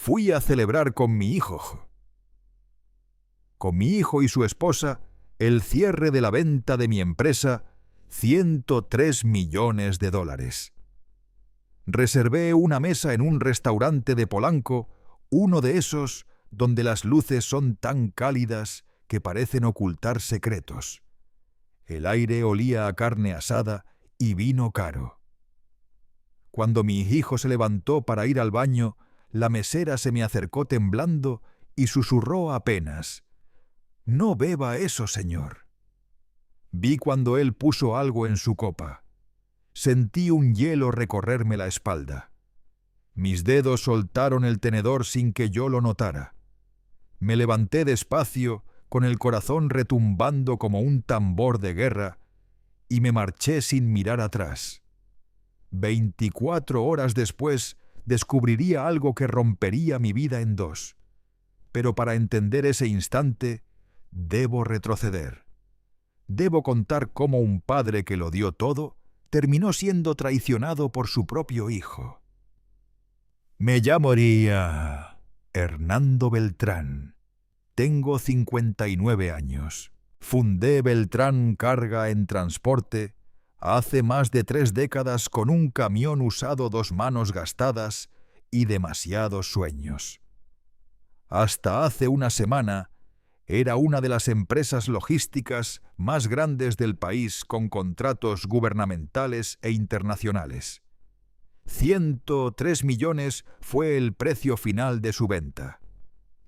fui a celebrar con mi hijo. Con mi hijo y su esposa, el cierre de la venta de mi empresa, $103 millones. Reservé una mesa en un restaurante de Polanco, uno de esos donde las luces son tan cálidas que parecen ocultar secretos. El aire olía a carne asada y vino caro. Cuando mi hijo se levantó para ir al baño, la mesera se me acercó temblando y susurró apenas: «No beba eso, señor». Vi cuando él puso algo en su copa. Sentí un hielo recorrerme la espalda. Mis dedos soltaron el tenedor sin que yo lo notara. Me levanté despacio, con el corazón retumbando como un tambor de guerra, y me marché sin mirar atrás. 24 horas después descubriría algo que rompería mi vida en dos. Pero para entender ese instante, debo retroceder. Debo contar cómo un padre que lo dio todo terminó siendo traicionado por su propio hijo. Me llamaría Hernando Beltrán. Tengo 59 años. Fundé Beltrán Carga en Transporte hace más de 3 décadas con un camión usado, 2 manos gastadas y demasiados sueños. Hasta hace una semana era una de las empresas logísticas más grandes del país con contratos gubernamentales e internacionales. 103 millones fue el precio final de su venta.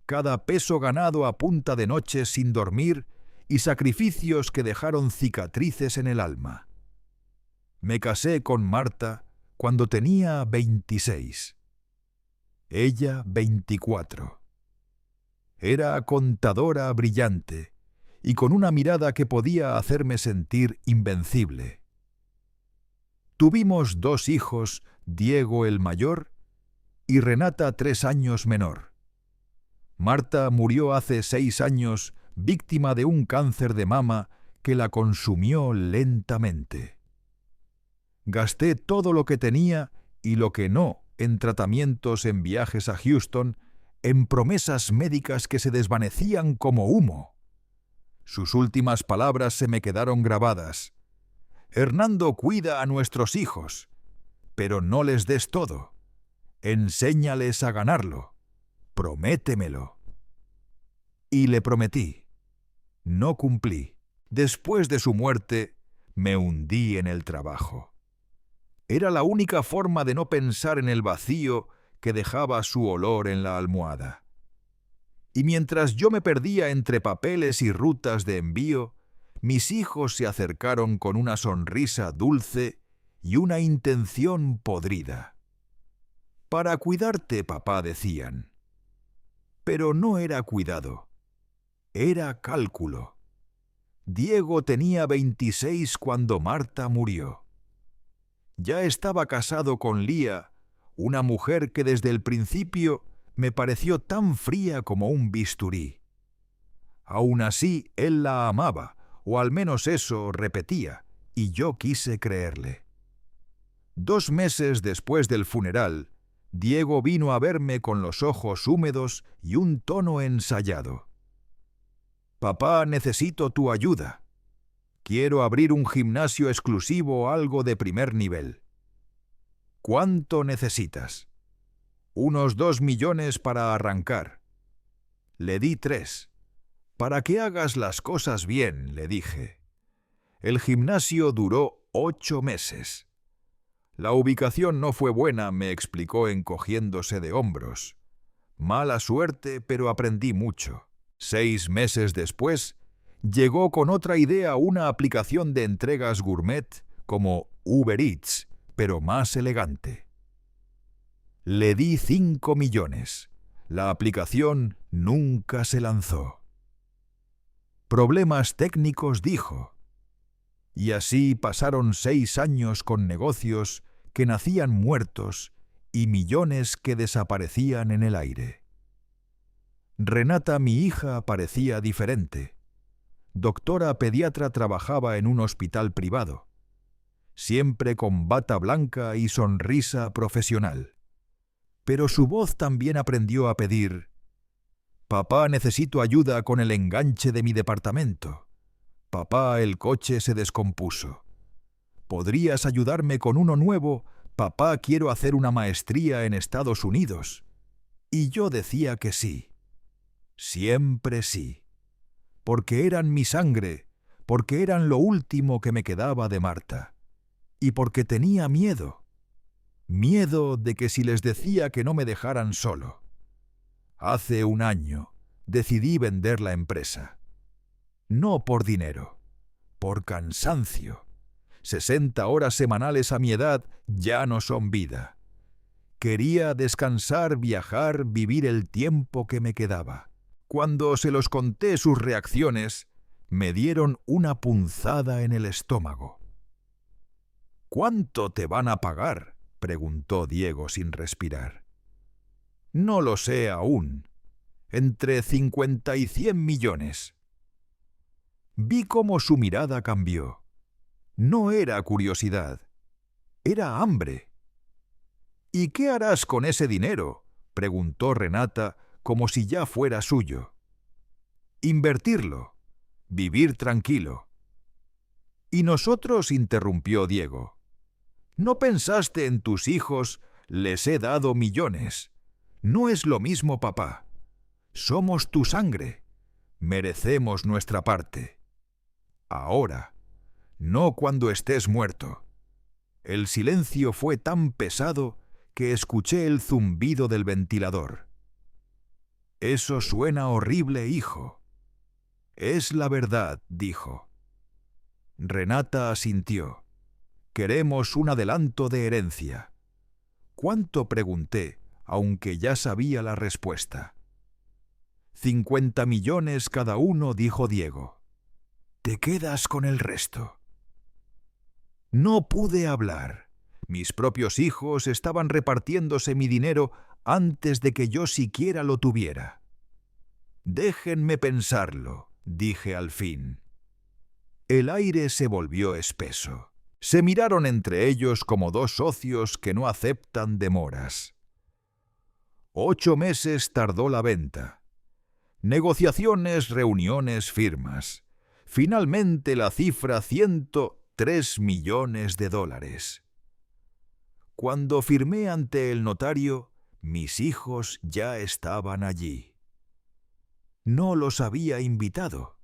Cada peso ganado a punta de noche sin dormir y sacrificios que dejaron cicatrices en el alma. Me casé con Marta cuando tenía 26. Ella 24. Era contadora brillante y con una mirada que podía hacerme sentir invencible. Tuvimos 2 hijos, Diego el mayor y Renata 3 años menor. Marta murió hace 6 años víctima de un cáncer de mama que la consumió lentamente. Gasté todo lo que tenía y lo que no en tratamientos, en viajes a Houston, en promesas médicas que se desvanecían como humo. Sus últimas palabras se me quedaron grabadas. «Hernando, cuida a nuestros hijos, pero no les des todo. Enséñales a ganarlo. Prométemelo». Y le prometí. No cumplí. Después de su muerte, me hundí en el trabajo. Era la única forma de no pensar en el vacío que dejaba su olor en la almohada. Y mientras yo me perdía entre papeles y rutas de envío, mis hijos se acercaron con una sonrisa dulce y una intención podrida. «Para cuidarte, papá», decían. Pero no era cuidado. Era cálculo. Diego tenía 26 cuando Marta murió. Ya estaba casado con Lía, una mujer que desde el principio me pareció tan fría como un bisturí. Aún así, él la amaba, o al menos eso repetía, y yo quise creerle. 2 meses después del funeral, Diego vino a verme con los ojos húmedos y un tono ensayado. «Papá, necesito tu ayuda. Quiero abrir un gimnasio exclusivo o algo de primer nivel». «¿Cuánto necesitas?» «Unos 2 millones para arrancar». Le di 3. «Para que hagas las cosas bien», le dije. El gimnasio duró 8 meses. La ubicación no fue buena, me explicó encogiéndose de hombros. Mala suerte, pero aprendí mucho. 6 meses después, llegó con otra idea una aplicación de entregas gourmet como Uber Eats, pero más elegante. Le di 5 millones. La aplicación nunca se lanzó. «Problemas técnicos», dijo. Y así pasaron 6 años con negocios que nacían muertos y millones que desaparecían en el aire. Renata, mi hija, parecía diferente. Doctora pediatra, trabajaba en un hospital privado. Siempre con bata blanca y sonrisa profesional. Pero su voz también aprendió a pedir: «Papá, necesito ayuda con el enganche de mi departamento. Papá, el coche se descompuso. ¿Podrías ayudarme con uno nuevo? Papá, quiero hacer una maestría en Estados Unidos». Y yo decía que sí. Siempre sí. Porque eran mi sangre, porque eran lo último que me quedaba de Marta. Y porque tenía miedo. Miedo de que si les decía que no me dejaran solo. Hace un año decidí vender la empresa. No por dinero, por cansancio. 60 horas semanales a mi edad ya no son vida. Quería descansar, viajar, vivir el tiempo que me quedaba. Cuando se los conté sus reacciones, me dieron una punzada en el estómago. «¿Cuánto te van a pagar?», preguntó Diego sin respirar. «No lo sé aún. Entre 50 y 100 millones». Vi cómo su mirada cambió. No era curiosidad, era hambre. «¿Y qué harás con ese dinero?», preguntó Renata, como si ya fuera suyo. «Invertirlo, vivir tranquilo». «¿Y nosotros?», interrumpió Diego. «¿No pensaste en tus hijos? Les he dado millones. No es lo mismo, papá. Somos tu sangre. Merecemos nuestra parte. Ahora, no cuando estés muerto». El silencio fue tan pesado que escuché el zumbido del ventilador. «Eso suena horrible, hijo». «Es la verdad», dijo. Renata asintió. «Queremos un adelanto de herencia». «¿Cuánto?», pregunté, aunque ya sabía la respuesta. 50 millones cada uno», dijo Diego. «Te quedas con el resto». No pude hablar. Mis propios hijos estaban repartiéndose mi dinero antes de que yo siquiera lo tuviera. «Déjenme pensarlo», dije al fin. El aire se volvió espeso. Se miraron entre ellos como dos socios que no aceptan demoras. 8 meses tardó la venta. Negociaciones, reuniones, firmas. Finalmente la cifra 103 millones de dólares. Cuando firmé ante el notario, mis hijos ya estaban allí. No los había invitado.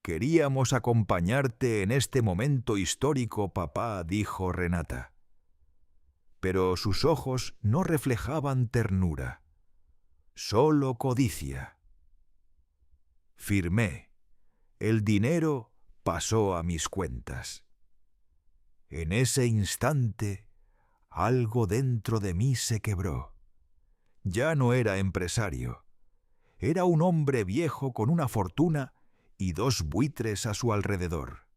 «Queríamos acompañarte en este momento histórico, papá», dijo Renata. Pero sus ojos no reflejaban ternura, solo codicia. Firmé. El dinero pasó a mis cuentas. En ese instante, algo dentro de mí se quebró. Ya no era empresario. Era un hombre viejo con una fortuna y 2 buitres a su alrededor.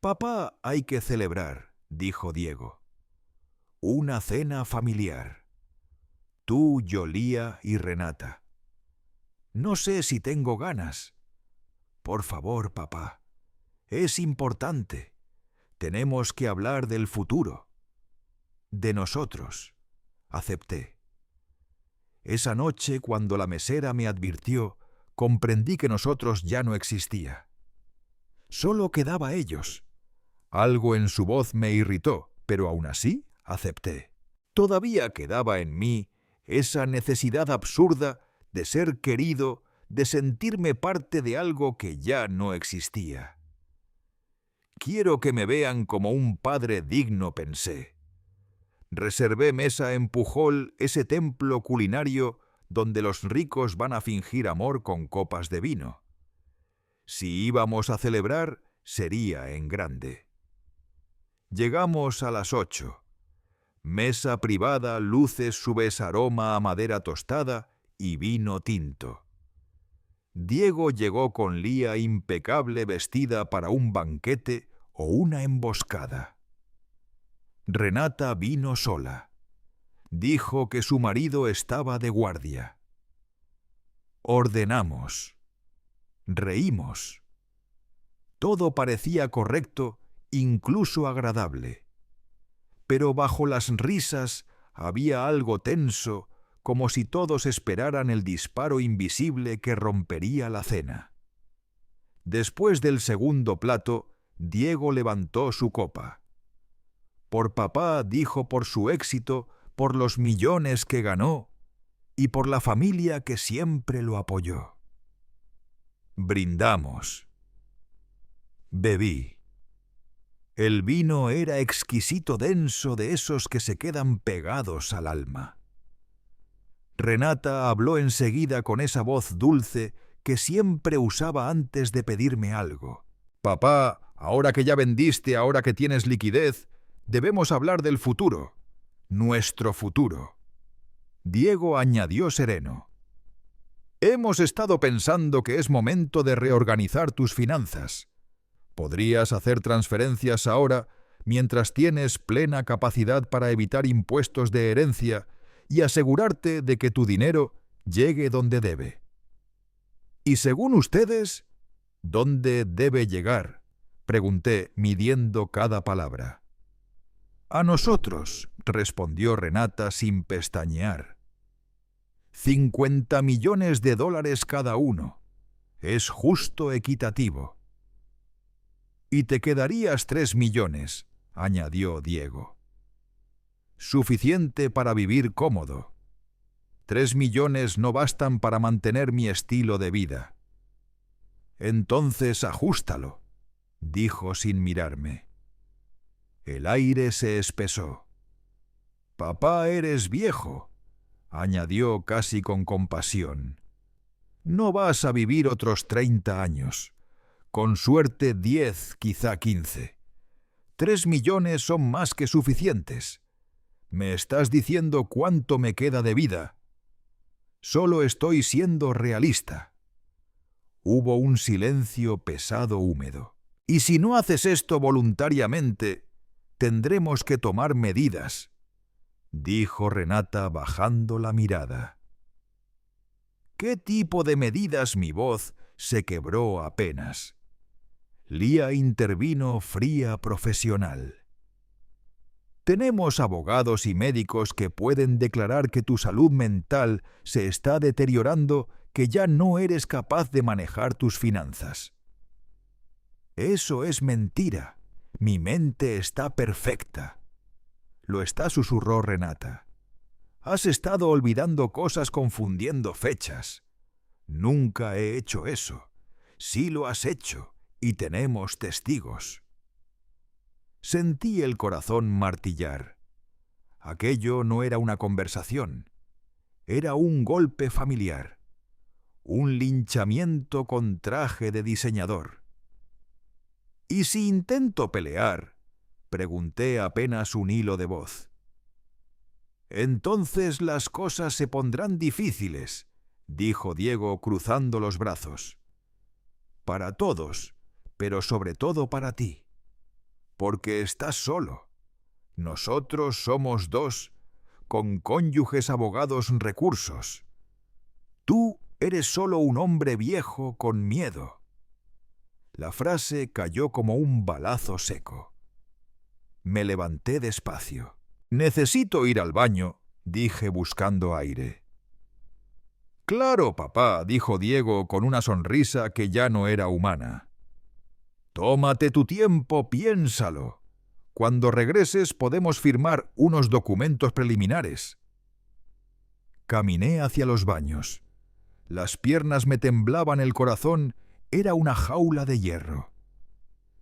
«Papá, hay que celebrar», dijo Diego. «Una cena familiar. Tú, Yolía y Renata. No sé si tengo ganas». «Por favor, papá. Es importante. Tenemos que hablar del futuro. De nosotros». Acepté. Esa noche, cuando la mesera me advirtió, comprendí que nosotros ya no existía. Solo quedaba ellos. Algo en su voz me irritó, pero aún así acepté. Todavía quedaba en mí esa necesidad absurda de ser querido, de sentirme parte de algo que ya no existía. «Quiero que me vean como un padre digno», pensé. Reservé mesa en Pujol, ese templo culinario donde los ricos van a fingir amor con copas de vino. Si íbamos a celebrar, sería en grande. Llegamos a las 8. Mesa privada, luces, subes, aroma a madera tostada y vino tinto. Diego llegó con Lía impecable, vestida para un banquete o una emboscada. Renata vino sola. Dijo que su marido estaba de guardia. Ordenamos. Reímos. Todo parecía correcto, incluso agradable. Pero bajo las risas había algo tenso, como si todos esperaran el disparo invisible que rompería la cena. Después del segundo plato, Diego levantó su copa. Por papá, dijo, por su éxito, por los millones que ganó y por la familia que siempre lo apoyó. Brindamos. Bebí. El vino era exquisito denso, de esos que se quedan pegados al alma. Renata habló enseguida con esa voz dulce que siempre usaba antes de pedirme algo. Papá, ahora que ya vendiste, ahora que tienes liquidez, debemos hablar del futuro, nuestro futuro. Diego añadió sereno. Hemos estado pensando que es momento de reorganizar tus finanzas. Podrías hacer transferencias ahora mientras tienes plena capacidad para evitar impuestos de herencia y asegurarte de que tu dinero llegue donde debe. Y según ustedes, ¿dónde debe llegar?, pregunté, midiendo cada palabra. A nosotros, respondió Renata sin pestañear. 50 millones de dólares cada uno. Es justo equitativo. Y te quedarías 3 millones, añadió Diego. Suficiente para vivir cómodo. 3 millones no bastan para mantener mi estilo de vida. Entonces ajústalo, dijo sin mirarme. El aire se espesó. Papá, eres viejo, añadió casi con compasión. No vas a vivir otros 30 años. Con suerte 10, quizá 15. 3 millones son más que suficientes. ¿Me estás diciendo cuánto me queda de vida? Solo estoy siendo realista. Hubo un silencio pesado húmedo. Y si no haces esto voluntariamente, tendremos que tomar medidas, dijo Renata bajando la mirada. ¿Qué tipo de medidas? Mi voz se quebró apenas. Lía intervino fría, profesional. Tenemos abogados y médicos que pueden declarar que tu salud mental se está deteriorando, que ya no eres capaz de manejar tus finanzas. Eso es mentira. Mi mente está perfecta. Lo está, susurró Renata. Has estado olvidando cosas, confundiendo fechas. Nunca he hecho eso. Sí lo has hecho, y tenemos testigos. Sentí el corazón martillar. Aquello no era una conversación. Era un golpe familiar. Un linchamiento con traje de diseñador. ¿Y si intento pelear?, pregunté apenas un hilo de voz. Entonces las cosas se pondrán difíciles, dijo Diego cruzando los brazos. Para todos, pero sobre todo para ti. Porque estás solo. Nosotros somos dos, con cónyuges, abogados, recursos. Tú eres solo un hombre viejo con miedo. La frase cayó como un balazo seco. Me levanté despacio. Necesito ir al baño, dije buscando aire. Claro, papá, dijo Diego con una sonrisa que ya no era humana. Tómate tu tiempo, piénsalo. Cuando regreses podemos firmar unos documentos preliminares. Caminé hacia los baños. Las piernas me temblaban, el corazón era una jaula de hierro.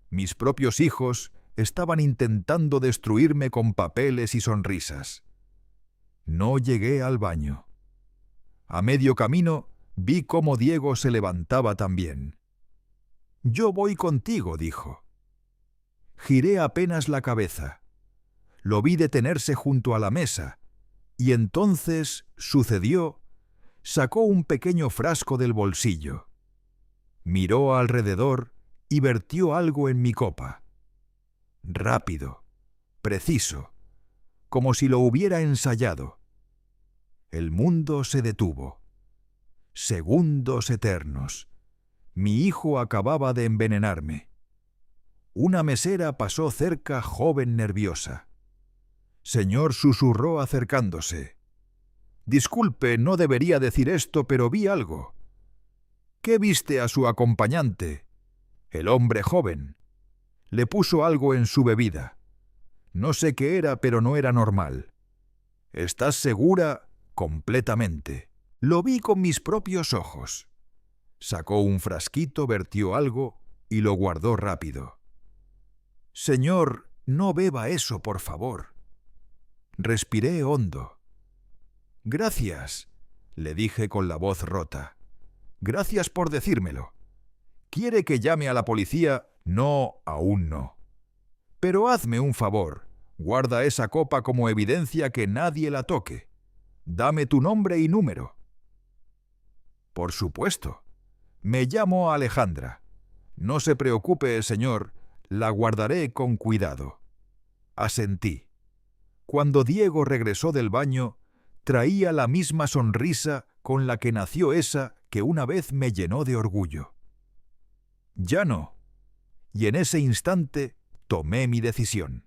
Mis propios hijos estaban intentando destruirme con papeles y sonrisas. No llegué al baño. A medio camino vi cómo Diego se levantaba también. Yo voy contigo, dijo. Giré apenas la cabeza. Lo vi detenerse junto a la mesa, y entonces sucedió. Sacó un pequeño frasco del bolsillo. Miró alrededor y vertió algo en mi copa. Rápido, preciso, como si lo hubiera ensayado. El mundo se detuvo. Segundos eternos. Mi hijo acababa de envenenarme. Una mesera pasó cerca, joven, nerviosa. Señor, susurró acercándose. Disculpe, no debería decir esto, pero vi algo. ¿Qué viste a su acompañante? El hombre joven. Le puso algo en su bebida. No sé qué era, pero no era normal. ¿Estás segura? Completamente. Lo vi con mis propios ojos. Sacó un frasquito, vertió algo y lo guardó rápido. Señor, no beba eso, por favor. Respiré hondo. Gracias, le dije con la voz rota. Gracias por decírmelo. ¿Quiere que llame a la policía? No, aún no. Pero hazme un favor. Guarda esa copa como evidencia que nadie la toque. Dame tu nombre y número. Por supuesto. Me llamo Alejandra. No se preocupe, señor, la guardaré con cuidado. Asentí. Cuando Diego regresó del baño, traía la misma sonrisa con la que nació esa que una vez me llenó de orgullo. Ya no. Y en ese instante tomé mi decisión.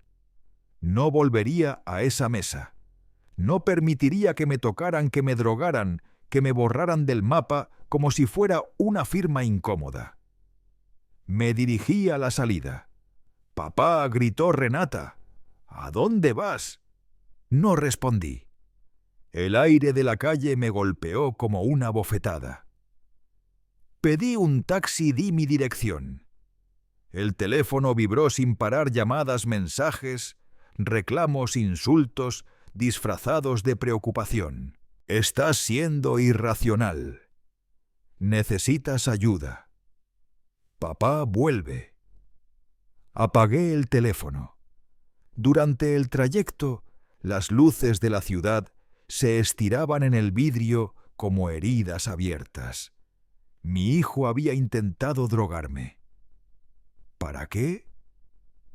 No volvería a esa mesa. No permitiría que me tocaran, que me drogaran, que me borraran del mapa como si fuera una firma incómoda. Me dirigí a la salida. «Papá», gritó Renata. «¿A dónde vas?» No respondí. El aire de la calle me golpeó como una bofetada. Pedí un taxi y di mi dirección. El teléfono vibró sin parar, llamadas, mensajes, reclamos, insultos, disfrazados de preocupación. «Estás siendo irracional. Necesitas ayuda. Papá vuelve». Apagué el teléfono. Durante el trayecto, las luces de la ciudad se estiraban en el vidrio como heridas abiertas. Mi hijo había intentado drogarme. ¿Para qué?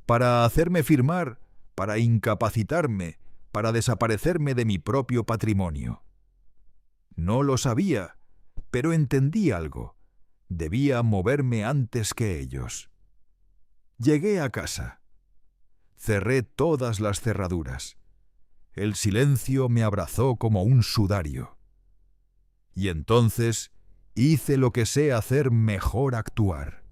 Para hacerme firmar, para incapacitarme, para desaparecerme de mi propio patrimonio. No lo sabía, pero entendí algo. Debía moverme antes que ellos. Llegué a casa. Cerré todas las cerraduras. El silencio me abrazó como un sudario. Y entonces hice lo que sé hacer mejor: actuar.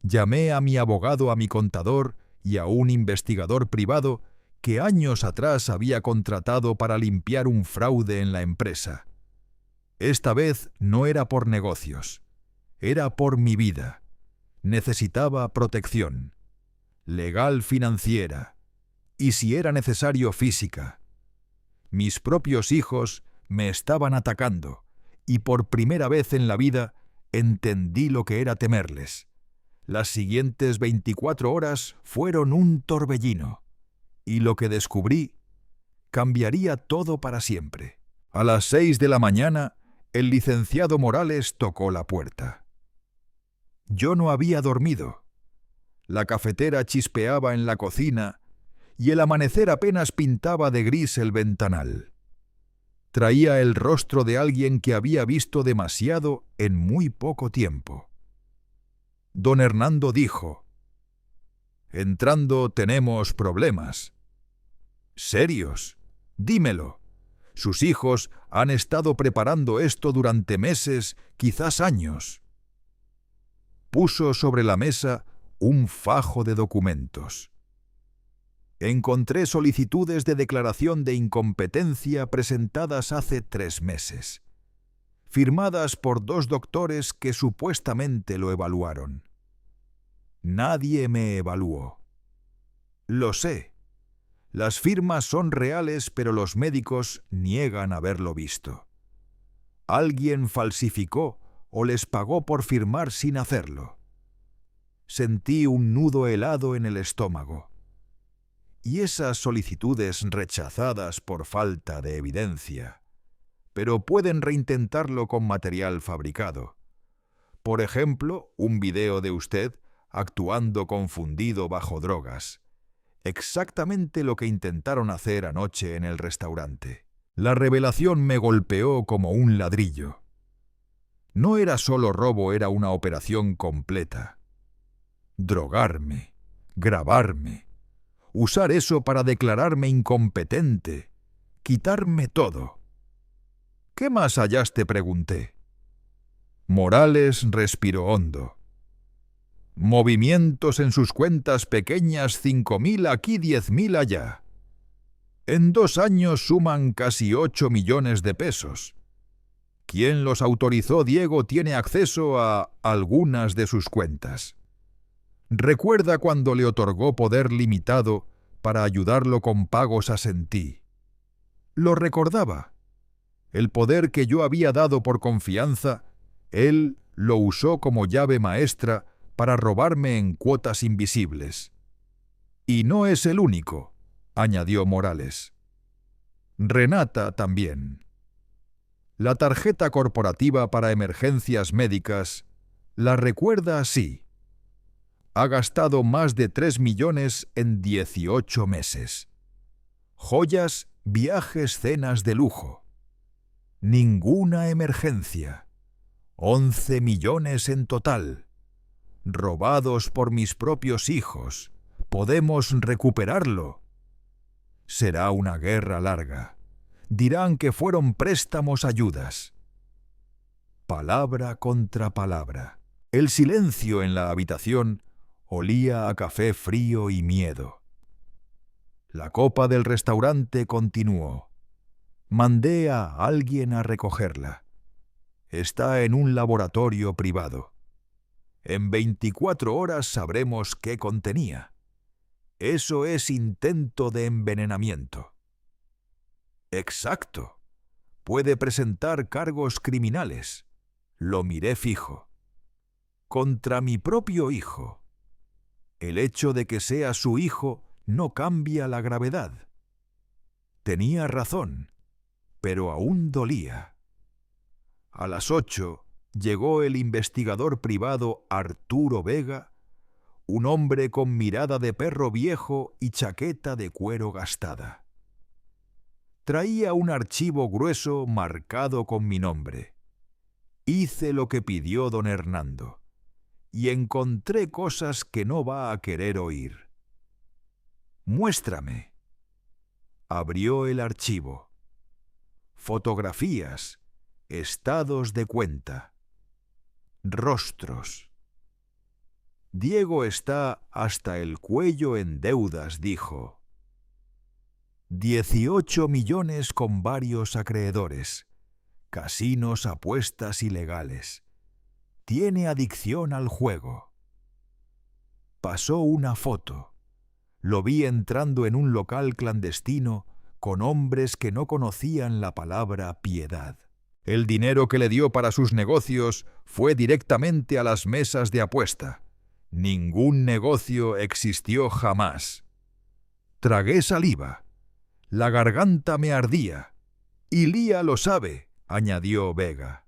Llamé a mi abogado, a mi contador y a un investigador privado que años atrás había contratado para limpiar un fraude en la empresa. Esta vez no era por negocios, era por mi vida. Necesitaba protección, legal, financiera, y si era necesario, física. Mis propios hijos me estaban atacando, y por primera vez en la vida entendí lo que era temerles. Las siguientes 24 horas fueron un torbellino, y lo que descubrí cambiaría todo para siempre. A las 6 de la mañana, el licenciado Morales tocó la puerta. Yo no había dormido. La cafetera chispeaba en la cocina y el amanecer apenas pintaba de gris el ventanal. Traía el rostro de alguien que había visto demasiado en muy poco tiempo. Don Hernando dijo: «Entrando tenemos problemas». «¿Serios? Dímelo. Sus hijos han estado preparando esto durante meses, quizás años». Puso sobre la mesa un fajo de documentos. Encontré solicitudes de declaración de incompetencia presentadas hace 3 meses, firmadas por 2 doctores que supuestamente lo evaluaron. Nadie me evaluó. Lo sé. Las firmas son reales, pero los médicos niegan haberlo visto. Alguien falsificó o les pagó por firmar sin hacerlo. Sentí un nudo helado en el estómago. Y esas solicitudes rechazadas por falta de evidencia, pero pueden reintentarlo con material fabricado. Por ejemplo, un video de usted actuando confundido bajo drogas. Exactamente lo que intentaron hacer anoche en el restaurante. La revelación me golpeó como un ladrillo. No era solo robo, era una operación completa. Drogarme, grabarme, usar eso para declararme incompetente, quitarme todo. ¿Qué más hallaste?, pregunté. Morales respiró hondo. Movimientos en sus cuentas pequeñas, 5.000 aquí, 10.000 allá. En 2 años suman casi 8 millones de pesos. ¿Quién los autorizó? Diego tiene acceso a algunas de sus cuentas. Recuerda cuando le otorgó poder limitado para ayudarlo con pagos a Sentí. Lo recordaba. El poder que yo había dado por confianza, él lo usó como llave maestra para robarme en cuotas invisibles. Y no es el único, añadió Morales. Renata también. La tarjeta corporativa para emergencias médicas la recuerda así. Ha gastado más de 3 millones en 18 meses. Joyas, viajes, cenas de lujo. Ninguna emergencia. 11 millones en total. Robados por mis propios hijos. ¿Podemos recuperarlo? Será una guerra larga. Dirán que fueron préstamos ayudas. Palabra contra palabra. El silencio en la habitación olía a café frío y miedo. La copa del restaurante continuó. Mandé a alguien a recogerla. Está en un laboratorio privado. En 24 horas sabremos qué contenía. Eso es intento de envenenamiento. Exacto. Puede presentar cargos criminales. Lo miré fijo. Contra mi propio hijo. El hecho de que sea su hijo no cambia la gravedad. Tenía razón, pero aún dolía. A las 8 llegó el investigador privado Arturo Vega, un hombre con mirada de perro viejo y chaqueta de cuero gastada. Traía un archivo grueso marcado con mi nombre. Hice lo que pidió don Hernando y encontré cosas que no va a querer oír. Muéstrame. Abrió el archivo. Fotografías, estados de cuenta, rostros. Diego está hasta el cuello en deudas, dijo. 18 millones con varios acreedores, casinos, apuestas ilegales. Tiene adicción al juego. Pasó una foto. Lo vi entrando en un local clandestino con hombres que no conocían la palabra piedad. El dinero que le dio para sus negocios fue directamente a las mesas de apuesta. Ningún negocio existió jamás. Tragué saliva. La garganta me ardía. Y Lía lo sabe, añadió Vega.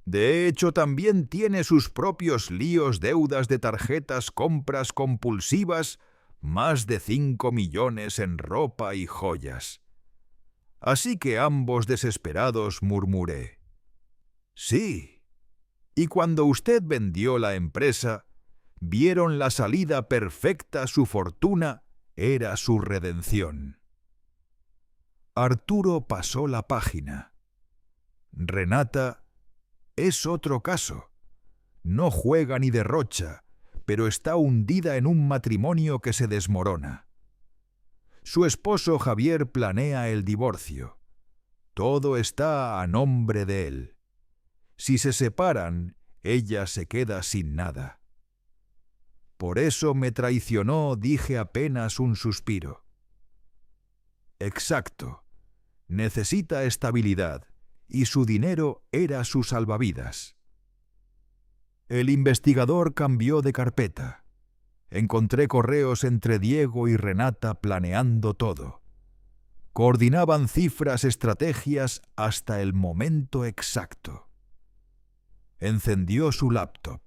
De hecho, también tiene sus propios líos, deudas de tarjetas, compras compulsivas, más de 5 millones en ropa y joyas. Así que ambos desesperados murmuré. Sí. Y cuando usted vendió la empresa, vieron la salida perfecta, su fortuna era su redención. Arturo pasó la página. Renata es otro caso. No juega ni derrocha, pero está hundida en un matrimonio que se desmorona. Su esposo Javier planea el divorcio. Todo está a nombre de él. Si se separan, ella se queda sin nada. Por eso me traicionó, dije apenas un suspiro. Exacto. Necesita estabilidad, y su dinero era su salvavidas. El investigador cambió de carpeta. Encontré correos entre Diego y Renata planeando todo. Coordinaban cifras, estrategias hasta el momento exacto. Encendió su laptop.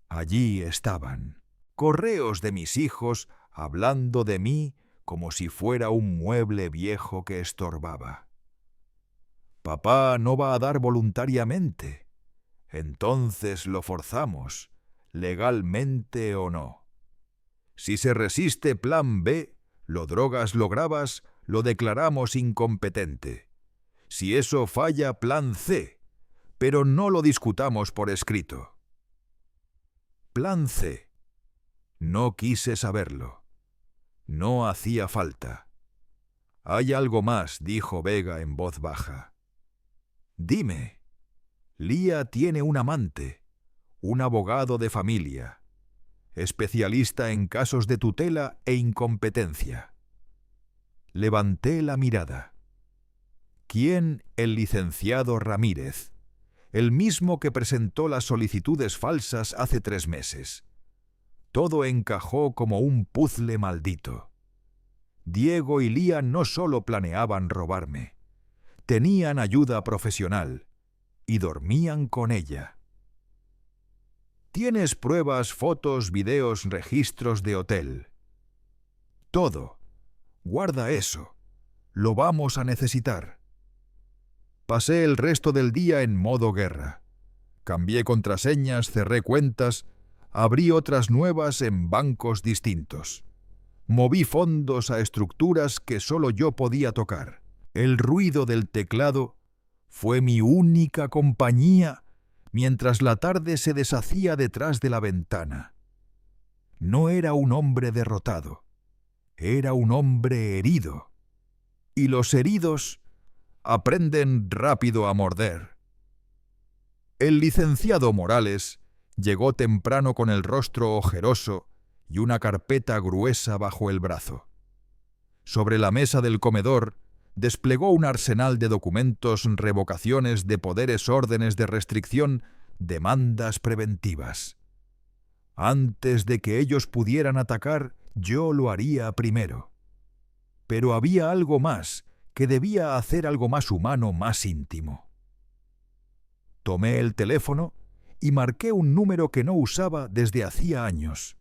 Allí estaban. Correos de mis hijos hablando de mí como si fuera un mueble viejo que estorbaba. Papá no va a dar voluntariamente. Entonces lo forzamos, legalmente o no. Si se resiste plan B, lo gravas, lo declaramos incompetente. Si eso falla, plan C, pero no lo discutamos por escrito. Plan C. No quise saberlo. No hacía falta. Hay algo más, dijo Vega en voz baja. Dime. Lía tiene un amante, un abogado de familia, especialista en casos de tutela e incompetencia. Levanté la mirada. ¿Quién? El licenciado Ramírez, el mismo que presentó las solicitudes falsas hace 3 meses. Todo encajó como un puzle maldito. Diego y Lía no solo planeaban robarme, tenían ayuda profesional y dormían con ella. ¿Tienes pruebas, fotos, videos, registros de hotel? Todo. Guarda eso. Lo vamos a necesitar. Pasé el resto del día en modo guerra. Cambié contraseñas, cerré cuentas, abrí otras nuevas en bancos distintos. Moví fondos a estructuras que solo yo podía tocar. El ruido del teclado fue mi única compañía mientras la tarde se deshacía detrás de la ventana. No era un hombre derrotado, era un hombre herido. Y los heridos aprenden rápido a morder. El licenciado Morales llegó temprano con el rostro ojeroso y una carpeta gruesa bajo el brazo. Sobre la mesa del comedor desplegó un arsenal de documentos, revocaciones de poderes, órdenes de restricción, demandas preventivas. Antes de que ellos pudieran atacar, yo lo haría primero. Pero había algo más, que debía hacer algo más humano, más íntimo. Tomé el teléfono y marqué un número que no usaba desde hacía años.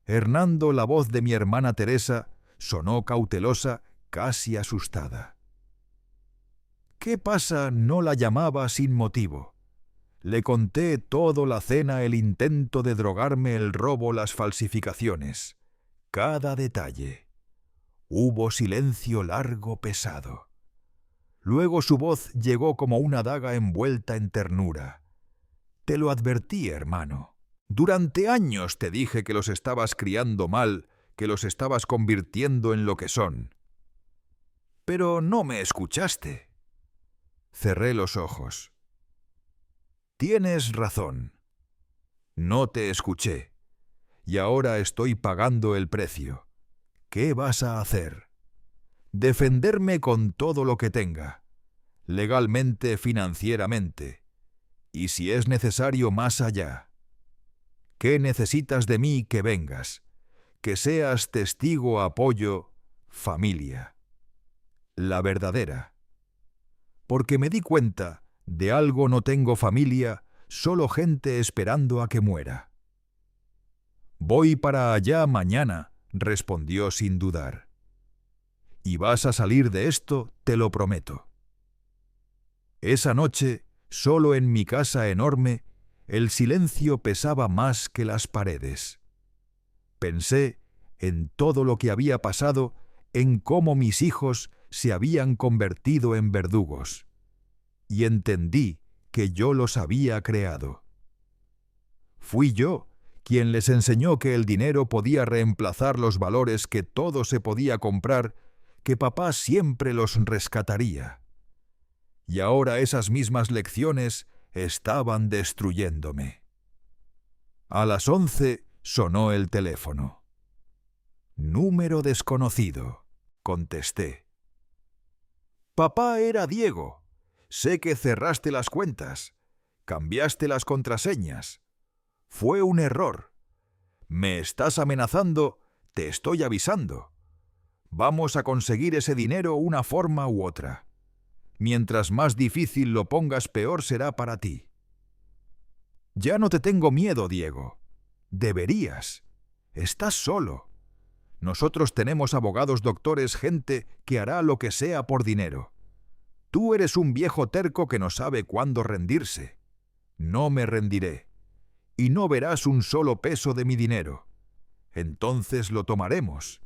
Hernando, la voz de mi hermana Teresa, sonó cautelosa, casi asustada. ¿Qué pasa? No la llamaba sin motivo. Le conté todo la cena, el intento de drogarme, el robo, las falsificaciones. Cada detalle. Hubo silencio largo, pesado. Luego su voz llegó como una daga envuelta en ternura. Te lo advertí, hermano. Durante años te dije que los estabas criando mal, que los estabas convirtiendo en lo que son. Pero no me escuchaste. Cerré los ojos. Tienes razón. No te escuché. Y ahora estoy pagando el precio. ¿Qué vas a hacer? Defenderme con todo lo que tenga. Legalmente, financieramente. Y si es necesario, más allá. ¿Qué necesitas de mí? Que vengas. Que seas testigo, apoyo, familia. La verdadera. Porque me di cuenta, de algo no tengo familia, solo gente esperando a que muera. Voy para allá mañana, respondió sin dudar. Y vas a salir de esto, te lo prometo. Esa noche, solo en mi casa enorme, el silencio pesaba más que las paredes. Pensé en todo lo que había pasado, en cómo mis hijos se habían convertido en verdugos. Y entendí que yo los había creado. Fui yo quien les enseñó que el dinero podía reemplazar los valores, que todo se podía comprar, que papá siempre los rescataría. Y ahora esas mismas lecciones estaban destruyéndome. A las 11 sonó el teléfono. Número desconocido, contesté. Papá, era Diego. Sé que cerraste las cuentas, cambiaste las contraseñas. Fue un error. Me estás amenazando, te estoy avisando. Vamos a conseguir ese dinero una forma u otra. Mientras más difícil lo pongas, peor será para ti. Ya no te tengo miedo, Diego. Deberías. Estás solo. Nosotros tenemos abogados, doctores, gente que hará lo que sea por dinero. Tú eres un viejo terco que no sabe cuándo rendirse. No me rendiré. Y no verás un solo peso de mi dinero. entonces lo tomaremos.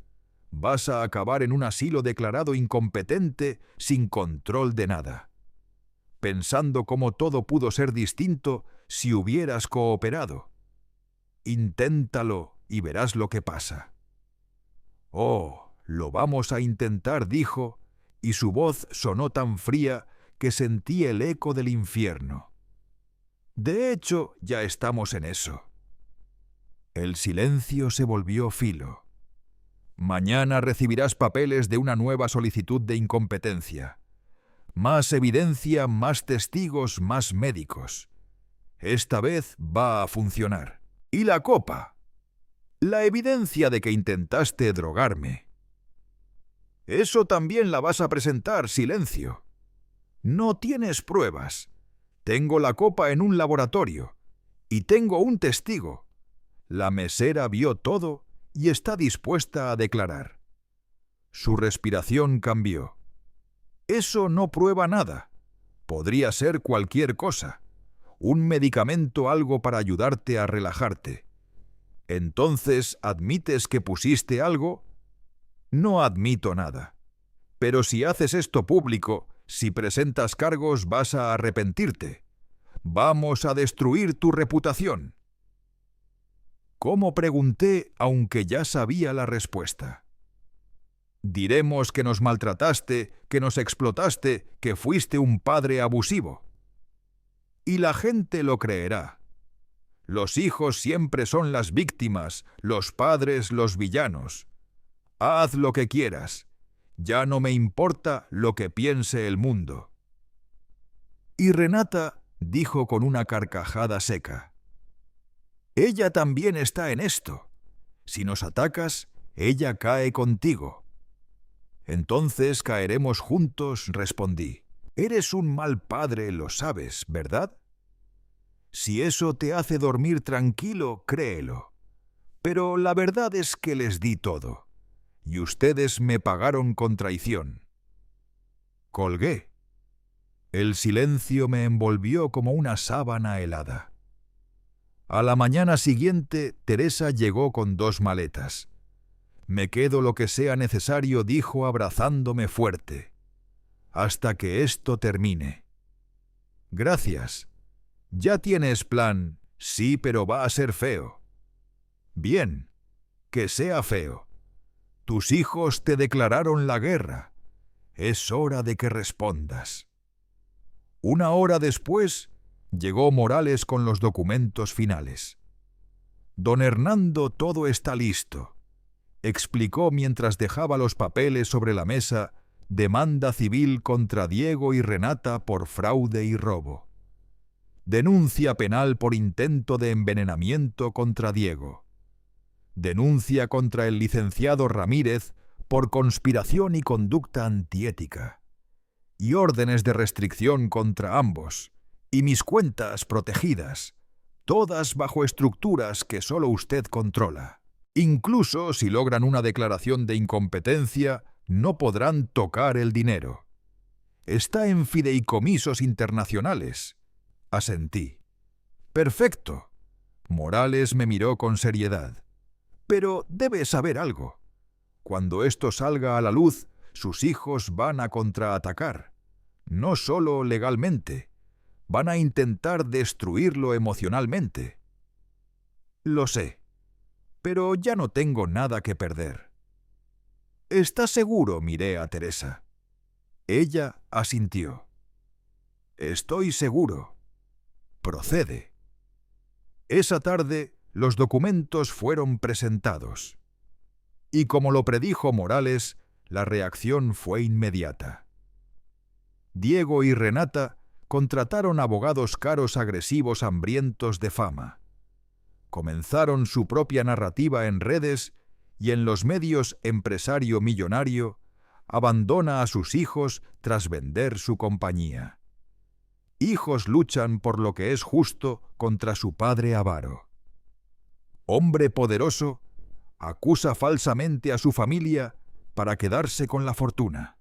Vas a acabar en un asilo declarado incompetente, sin control de nada, pensando cómo todo pudo ser distinto si hubieras cooperado. Inténtalo y verás lo que pasa. Oh, lo vamos a intentar, dijo, y su voz sonó tan fría que sentí el eco del infierno. De hecho, ya estamos en eso. El silencio se volvió filo. Mañana recibirás papeles de una nueva solicitud de incompetencia. Más evidencia, más testigos, más médicos. Esta vez va a funcionar. ¿Y la copa? La evidencia de que intentaste drogarme. Eso también la vas a presentar, silencio. No tienes pruebas. Tengo la copa en un laboratorio. Y tengo un testigo. La mesera vio todo y está dispuesta a declarar. Su respiración cambió. Eso no prueba nada. Podría ser cualquier cosa. Un medicamento, algo para ayudarte a relajarte. Entonces, ¿admites que pusiste algo? No admito nada. Pero si haces esto público, si presentas cargos, vas a arrepentirte. Vamos a destruir tu reputación. ¿Cómo?, pregunté, aunque ya sabía la respuesta. Diremos que nos maltrataste, que nos explotaste, que fuiste un padre abusivo. Y la gente lo creerá. Los hijos siempre son las víctimas, los padres los villanos. Haz lo que quieras. Ya no me importa lo que piense el mundo. Y Renata dijo con una carcajada seca: ella también está en esto. Si nos atacas, ella cae contigo. Entonces caeremos juntos, respondí. Eres un mal padre, lo sabes, ¿verdad? Si eso te hace dormir tranquilo, créelo. Pero la verdad es que les di todo, y ustedes me pagaron con traición. Colgué. El silencio me envolvió como una sábana helada. A la mañana siguiente, Teresa llegó con 2 maletas. Me quedo lo que sea necesario, dijo abrazándome fuerte, hasta que esto termine. Gracias. Ya tienes plan. Sí, pero va a ser feo. Bien, que sea feo. Tus hijos te declararon la guerra. Es hora de que respondas. 1 hora después, llegó Morales con los documentos finales. Don Hernando, todo está listo, explicó mientras dejaba los papeles sobre la mesa. Demanda civil contra Diego y Renata por fraude y robo. Denuncia penal por intento de envenenamiento contra Diego. Denuncia contra el licenciado Ramírez por conspiración y conducta antiética. Y órdenes de restricción contra ambos. Y mis cuentas protegidas, todas bajo estructuras que solo usted controla. Incluso si logran una declaración de incompetencia, no podrán tocar el dinero. Está en fideicomisos internacionales. Asentí. Perfecto. Morales me miró con seriedad. Pero debe saber algo. Cuando esto salga a la luz, sus hijos van a contraatacar. No solo legalmente. Van a intentar destruirlo emocionalmente. Lo sé. Pero ya no tengo nada que perder. ¿Estás seguro?, miré a Teresa. Ella asintió. Estoy seguro. Procede. Esa tarde, los documentos fueron presentados. Y como lo predijo Morales, la reacción fue inmediata. Diego y Renata contrataron abogados caros, agresivos, hambrientos de fama. Comenzaron su propia narrativa en redes y en los medios. Empresario millonario abandona a sus hijos tras vender su compañía. Hijos luchan por lo que es justo contra su padre avaro. Hombre poderoso acusa falsamente a su familia para quedarse con la fortuna.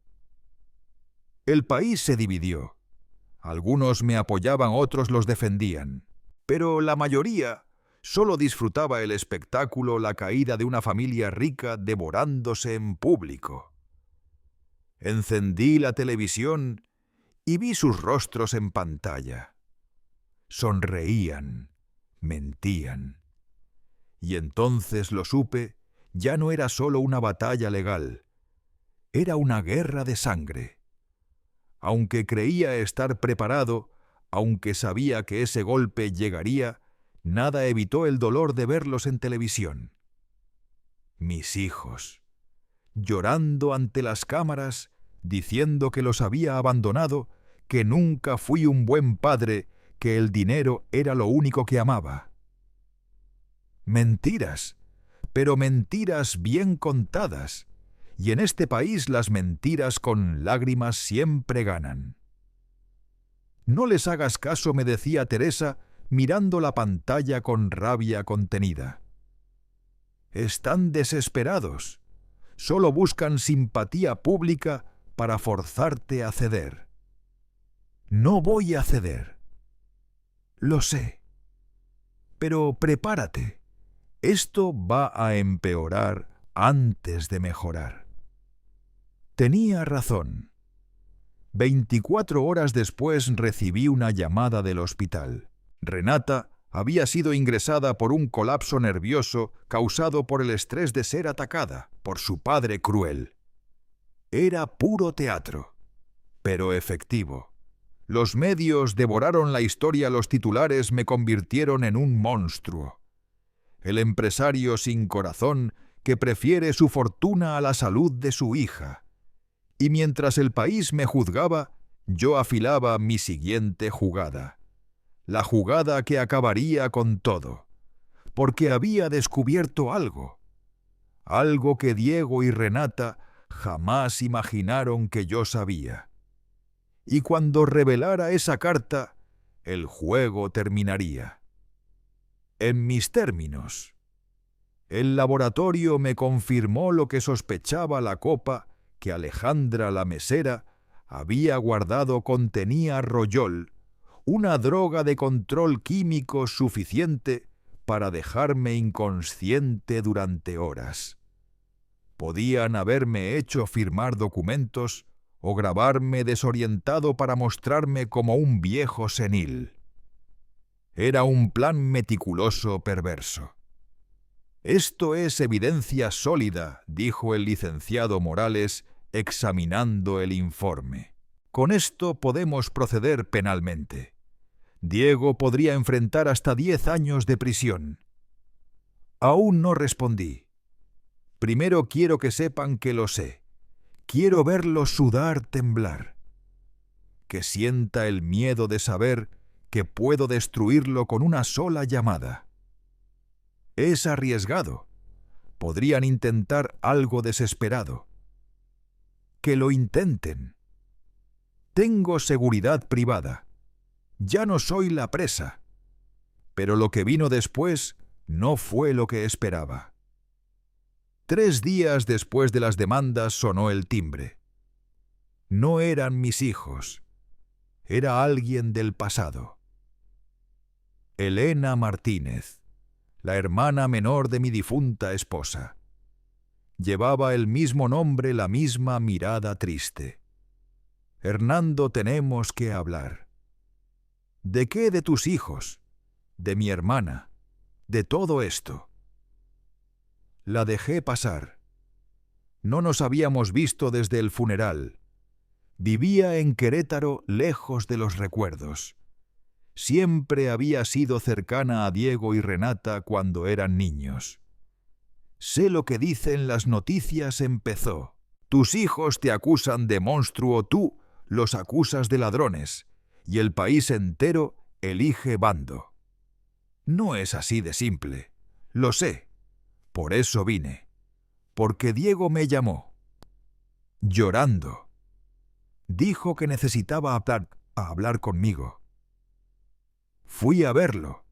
El país se dividió. Algunos me apoyaban, otros los defendían. Pero la mayoría Solo disfrutaba el espectáculo la caída de una familia rica devorándose en público. Encendí la televisión y vi sus rostros en pantalla. Sonreían, mentían. Y entonces lo supe, ya no era solo una batalla legal, era una guerra de sangre. Aunque creía estar preparado, aunque sabía que ese golpe llegaría, nada evitó el dolor de verlos en televisión. Mis hijos, llorando ante las cámaras, diciendo que los había abandonado, que nunca fui un buen padre, que el dinero era lo único que amaba. Mentiras, pero mentiras bien contadas, y en este país las mentiras con lágrimas siempre ganan. No les hagas caso, me decía Teresa, mirando la pantalla con rabia contenida. Están desesperados, solo buscan simpatía pública para forzarte a ceder. No voy a ceder. Lo sé. Pero prepárate. Esto va a empeorar antes de mejorar. Tenía razón. 24 horas después recibí una llamada del hospital. Renata había sido ingresada por un colapso nervioso causado por el estrés de ser atacada por su padre cruel. Era puro teatro, pero efectivo. Los medios devoraron la historia, los titulares me convirtieron en un monstruo. El empresario sin corazón que prefiere su fortuna a la salud de su hija. Y mientras el país me juzgaba, yo afilaba mi siguiente jugada. La jugada que acabaría con todo, porque había descubierto algo que Diego y Renata jamás imaginaron que yo sabía. Y cuando revelara esa carta, el juego terminaría. En mis términos. El laboratorio me confirmó lo que sospechaba. La copa que Alejandra la mesera había guardado contenía royol, una droga de control químico suficiente para dejarme inconsciente durante horas. Podían haberme hecho firmar documentos o grabarme desorientado para mostrarme como un viejo senil. Era un plan meticuloso perverso. Esto es evidencia sólida, dijo el licenciado Morales, examinando el informe. Con esto podemos proceder penalmente. Diego podría enfrentar hasta 10 años de prisión. Aún no respondí. Primero quiero que sepan que lo sé. Quiero verlo sudar, temblar. Que sienta el miedo de saber que puedo destruirlo con una sola llamada. Es arriesgado. Podrían intentar algo desesperado. Que lo intenten. Tengo seguridad privada. Ya no soy la presa. Pero lo que vino después no fue lo que esperaba. 3 días después de las demandas sonó el timbre. No eran mis hijos. Era alguien del pasado. Elena Martínez, la hermana menor de mi difunta esposa. Llevaba el mismo nombre, la misma mirada triste. Hernando, tenemos que hablar. ¿De qué? De tus hijos, de mi hermana, de todo esto. La dejé pasar. No nos habíamos visto desde el funeral. Vivía en Querétaro, lejos de los recuerdos. Siempre había sido cercana a Diego y Renata cuando eran niños. Sé lo que dicen las noticias, empezó. Tus hijos te acusan de monstruo, tú los acusas de ladrones, y el país entero elige bando. No es así de simple, lo sé. Por eso vine, porque Diego me llamó. Llorando. Dijo que necesitaba hablar conmigo. Fui a verlo.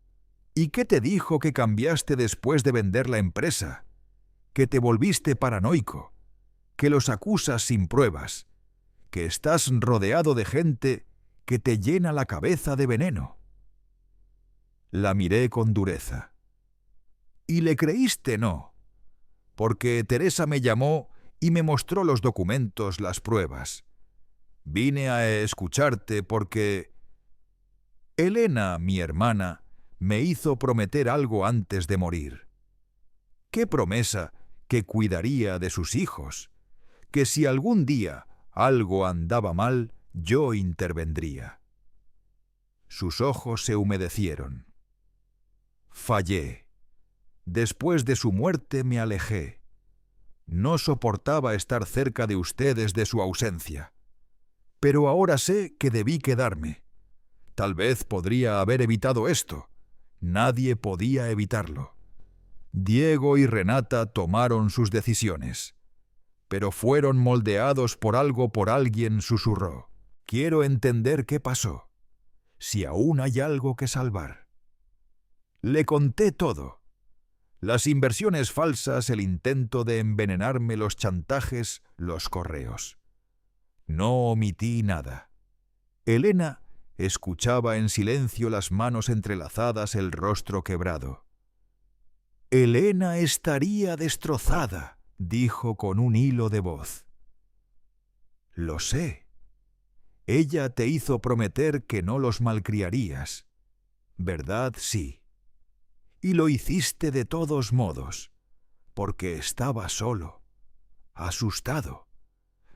¿Y qué te dijo? Que cambiaste después de vender la empresa, que te volviste paranoico, que los acusas sin pruebas, que estás rodeado de gente que te llena la cabeza de veneno. La miré con dureza. Y le creíste, no, porque Teresa me llamó y me mostró los documentos, las pruebas. Vine a escucharte porque Elena, mi hermana, me hizo prometer algo antes de morir. ¿Qué promesa? Que cuidaría de sus hijos, que si algún día algo andaba mal, yo intervendría. Sus ojos se humedecieron. Fallé. Después de su muerte me alejé. No soportaba estar cerca de ustedes de su ausencia. Pero ahora sé que debí quedarme. Tal vez podría haber evitado esto. Nadie podía evitarlo. Diego y Renata tomaron sus decisiones, pero fueron moldeados por algo, por alguien susurró. Quiero entender qué pasó, si aún hay algo que salvar. Le conté todo. Las inversiones falsas, el intento de envenenarme, los chantajes, los correos. No omití nada. Elena escuchaba en silencio, las manos entrelazadas, el rostro quebrado. Elena estaría destrozada, dijo con un hilo de voz. Lo sé. Ella te hizo prometer que no los malcriarías. ¿Verdad? Sí. Y lo hiciste de todos modos, porque estaba solo, asustado.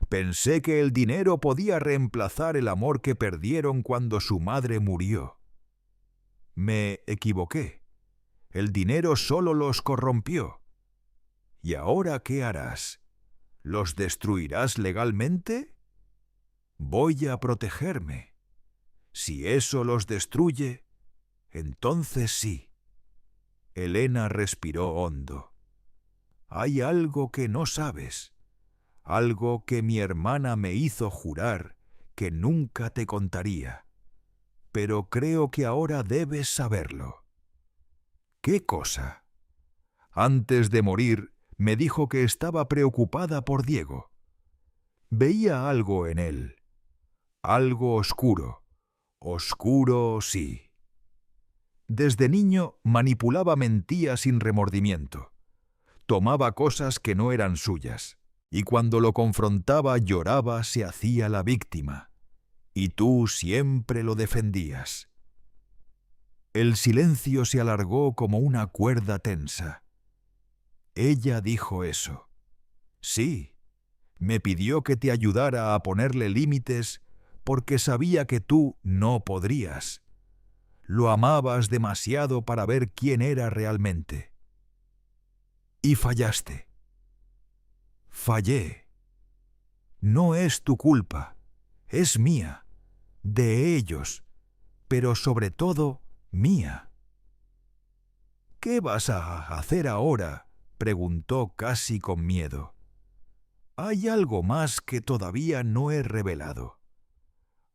Pensé que el dinero podía reemplazar el amor que perdieron cuando su madre murió. Me equivoqué. El dinero solo los corrompió. ¿Y ahora qué harás? ¿Los destruirás legalmente? Voy a protegerme. Si eso los destruye, entonces sí. Elena respiró hondo. Hay algo que no sabes, algo que mi hermana me hizo jurar que nunca te contaría, pero creo que ahora debes saberlo. ¿Qué cosa? Antes de morir, me dijo que estaba preocupada por Diego. Veía algo en él, algo oscuro, oscuro sí. Desde niño manipulaba, mentía sin remordimiento. Tomaba cosas que no eran suyas, y cuando lo confrontaba lloraba, se hacía la víctima, y tú siempre lo defendías. El silencio se alargó como una cuerda tensa. Ella dijo eso. Sí, me pidió que te ayudara a ponerle límites porque sabía que tú no podrías. Lo amabas demasiado para ver quién era realmente. Y fallaste. Fallé. No es tu culpa, es mía, de ellos, pero sobre todo mía. ¿Qué vas a hacer ahora?, preguntó casi con miedo. Hay algo más que todavía no he revelado,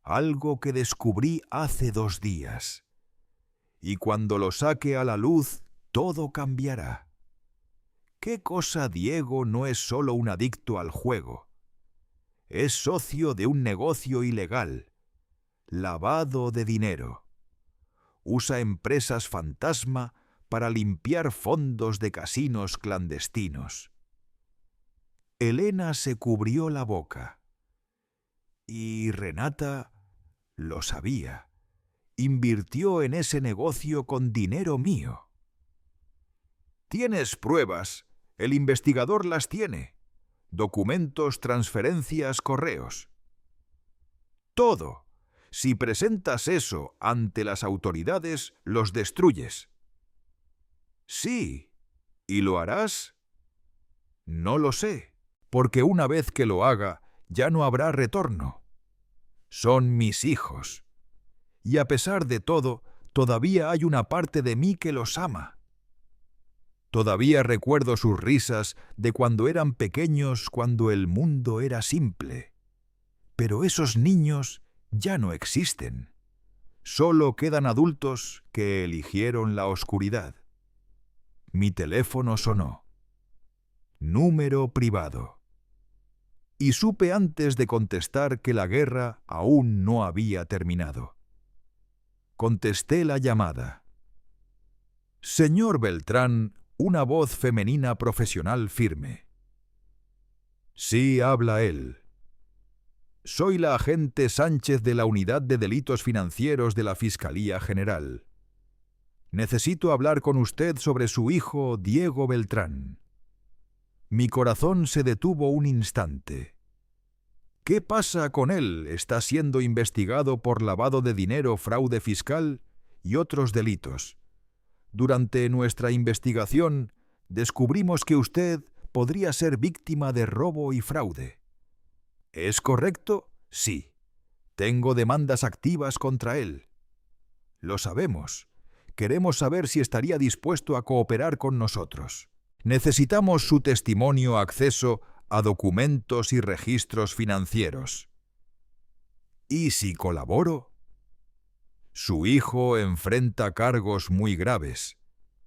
algo que descubrí hace 2 días, y cuando lo saque a la luz, todo cambiará. ¿Qué cosa? Diego no es solo un adicto al juego. Es socio de un negocio ilegal, lavado de dinero. Usa empresas fantasma para limpiar fondos de casinos clandestinos. Elena se cubrió la boca. Y Renata lo sabía. Invirtió en ese negocio con dinero mío. ¿Tienes pruebas? El investigador las tiene. Documentos, transferencias, correos. Todo. Si presentas eso ante las autoridades, los destruyes. Sí. ¿Y lo harás? No lo sé, porque una vez que lo haga, ya no habrá retorno. Son mis hijos. Y a pesar de todo, todavía hay una parte de mí que los ama. Todavía recuerdo sus risas de cuando eran pequeños, cuando el mundo era simple. Pero esos niños ya no existen. Solo quedan adultos que eligieron la oscuridad. Mi teléfono sonó. Número privado. Y supe antes de contestar que la guerra aún no había terminado. Contesté la llamada. Señor Beltrán, una voz femenina profesional firme. Sí, habla él. Soy la agente Sánchez de la Unidad de Delitos Financieros de la Fiscalía General. Necesito hablar con usted sobre su hijo Diego Beltrán. Mi corazón se detuvo un instante. ¿Qué pasa con él? Está siendo investigado por lavado de dinero, fraude fiscal y otros delitos. Durante nuestra investigación, descubrimos que usted podría ser víctima de robo y fraude. ¿Es correcto? Sí. Tengo demandas activas contra él. Lo sabemos. Queremos saber si estaría dispuesto a cooperar con nosotros. Necesitamos su testimonio, acceso a documentos y registros financieros. ¿Y si colaboro? Su hijo enfrenta cargos muy graves.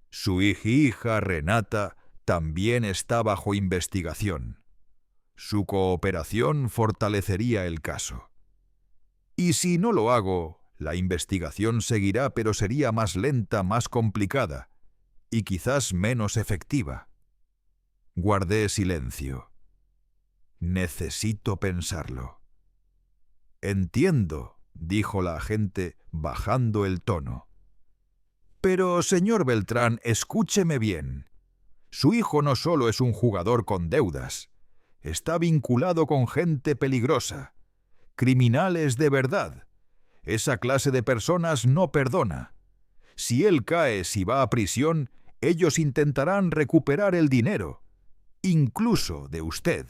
Su hija Renata también está bajo investigación. Su cooperación fortalecería el caso. Y si no lo hago, la investigación seguirá, pero sería más lenta, más complicada y quizás menos efectiva. Guardé silencio. Necesito pensarlo. Entiendo, dijo la agente, bajando el tono. Pero, señor Beltrán, escúcheme bien. Su hijo no solo es un jugador con deudas, está vinculado con gente peligrosa, criminales de verdad. Esa clase de personas no perdona. Si él cae, si va a prisión, ellos intentarán recuperar el dinero, incluso de usted.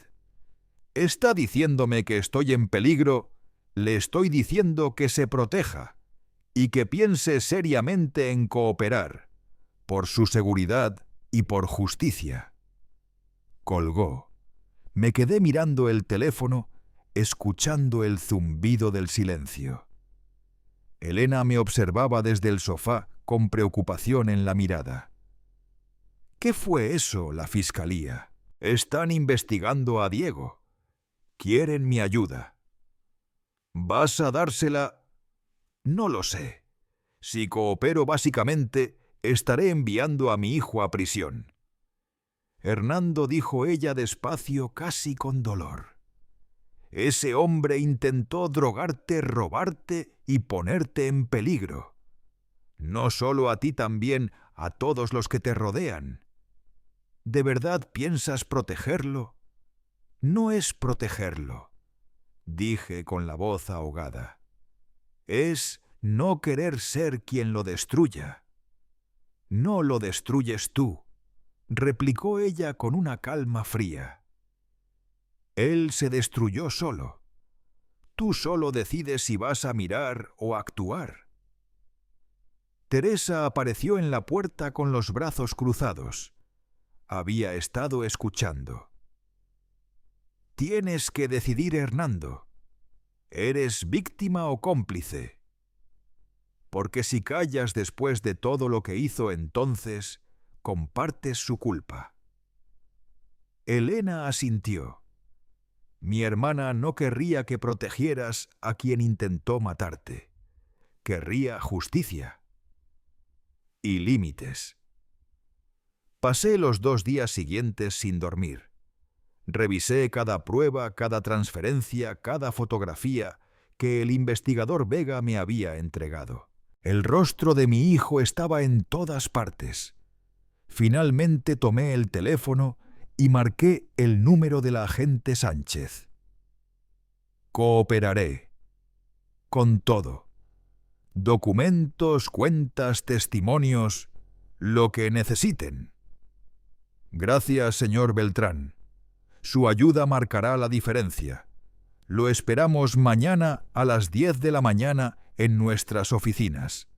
¿Está diciéndome que estoy en peligro? Le estoy diciendo que se proteja y que piense seriamente en cooperar, por su seguridad y por justicia. Colgó. Me quedé mirando el teléfono, escuchando el zumbido del silencio. Elena me observaba desde el sofá con preocupación en la mirada. ¿Qué fue eso, la fiscalía? Están investigando a Diego. Quieren mi ayuda. ¿Vas a dársela? No lo sé. Si coopero básicamente, estaré enviando a mi hijo a prisión. Hernando, dijo ella despacio, casi con dolor. Ese hombre intentó drogarte, robarte y ponerte en peligro. No solo a ti, también a todos los que te rodean. ¿De verdad piensas protegerlo? No es protegerlo, dije con la voz ahogada. Es no querer ser quien lo destruya. No lo destruyes tú, replicó ella con una calma fría. Él se destruyó solo. Tú solo decides si vas a mirar o actuar. Teresa apareció en la puerta con los brazos cruzados. Había estado escuchando. Tienes que decidir, Hernando. ¿Eres víctima o cómplice? Porque si callas después de todo lo que hizo entonces, compartes su culpa. Elena asintió. Mi hermana no querría que protegieras a quien intentó matarte. Querría justicia. Y límites. Pasé los 2 días siguientes sin dormir. Revisé cada prueba, cada transferencia, cada fotografía que el investigador Vega me había entregado. El rostro de mi hijo estaba en todas partes. Finalmente tomé el teléfono y marqué el número de la agente Sánchez. Cooperaré. Con todo. Documentos, cuentas, testimonios, lo que necesiten. Gracias, señor Beltrán. Su ayuda marcará la diferencia. Lo esperamos mañana a las 10 de la mañana en nuestras oficinas.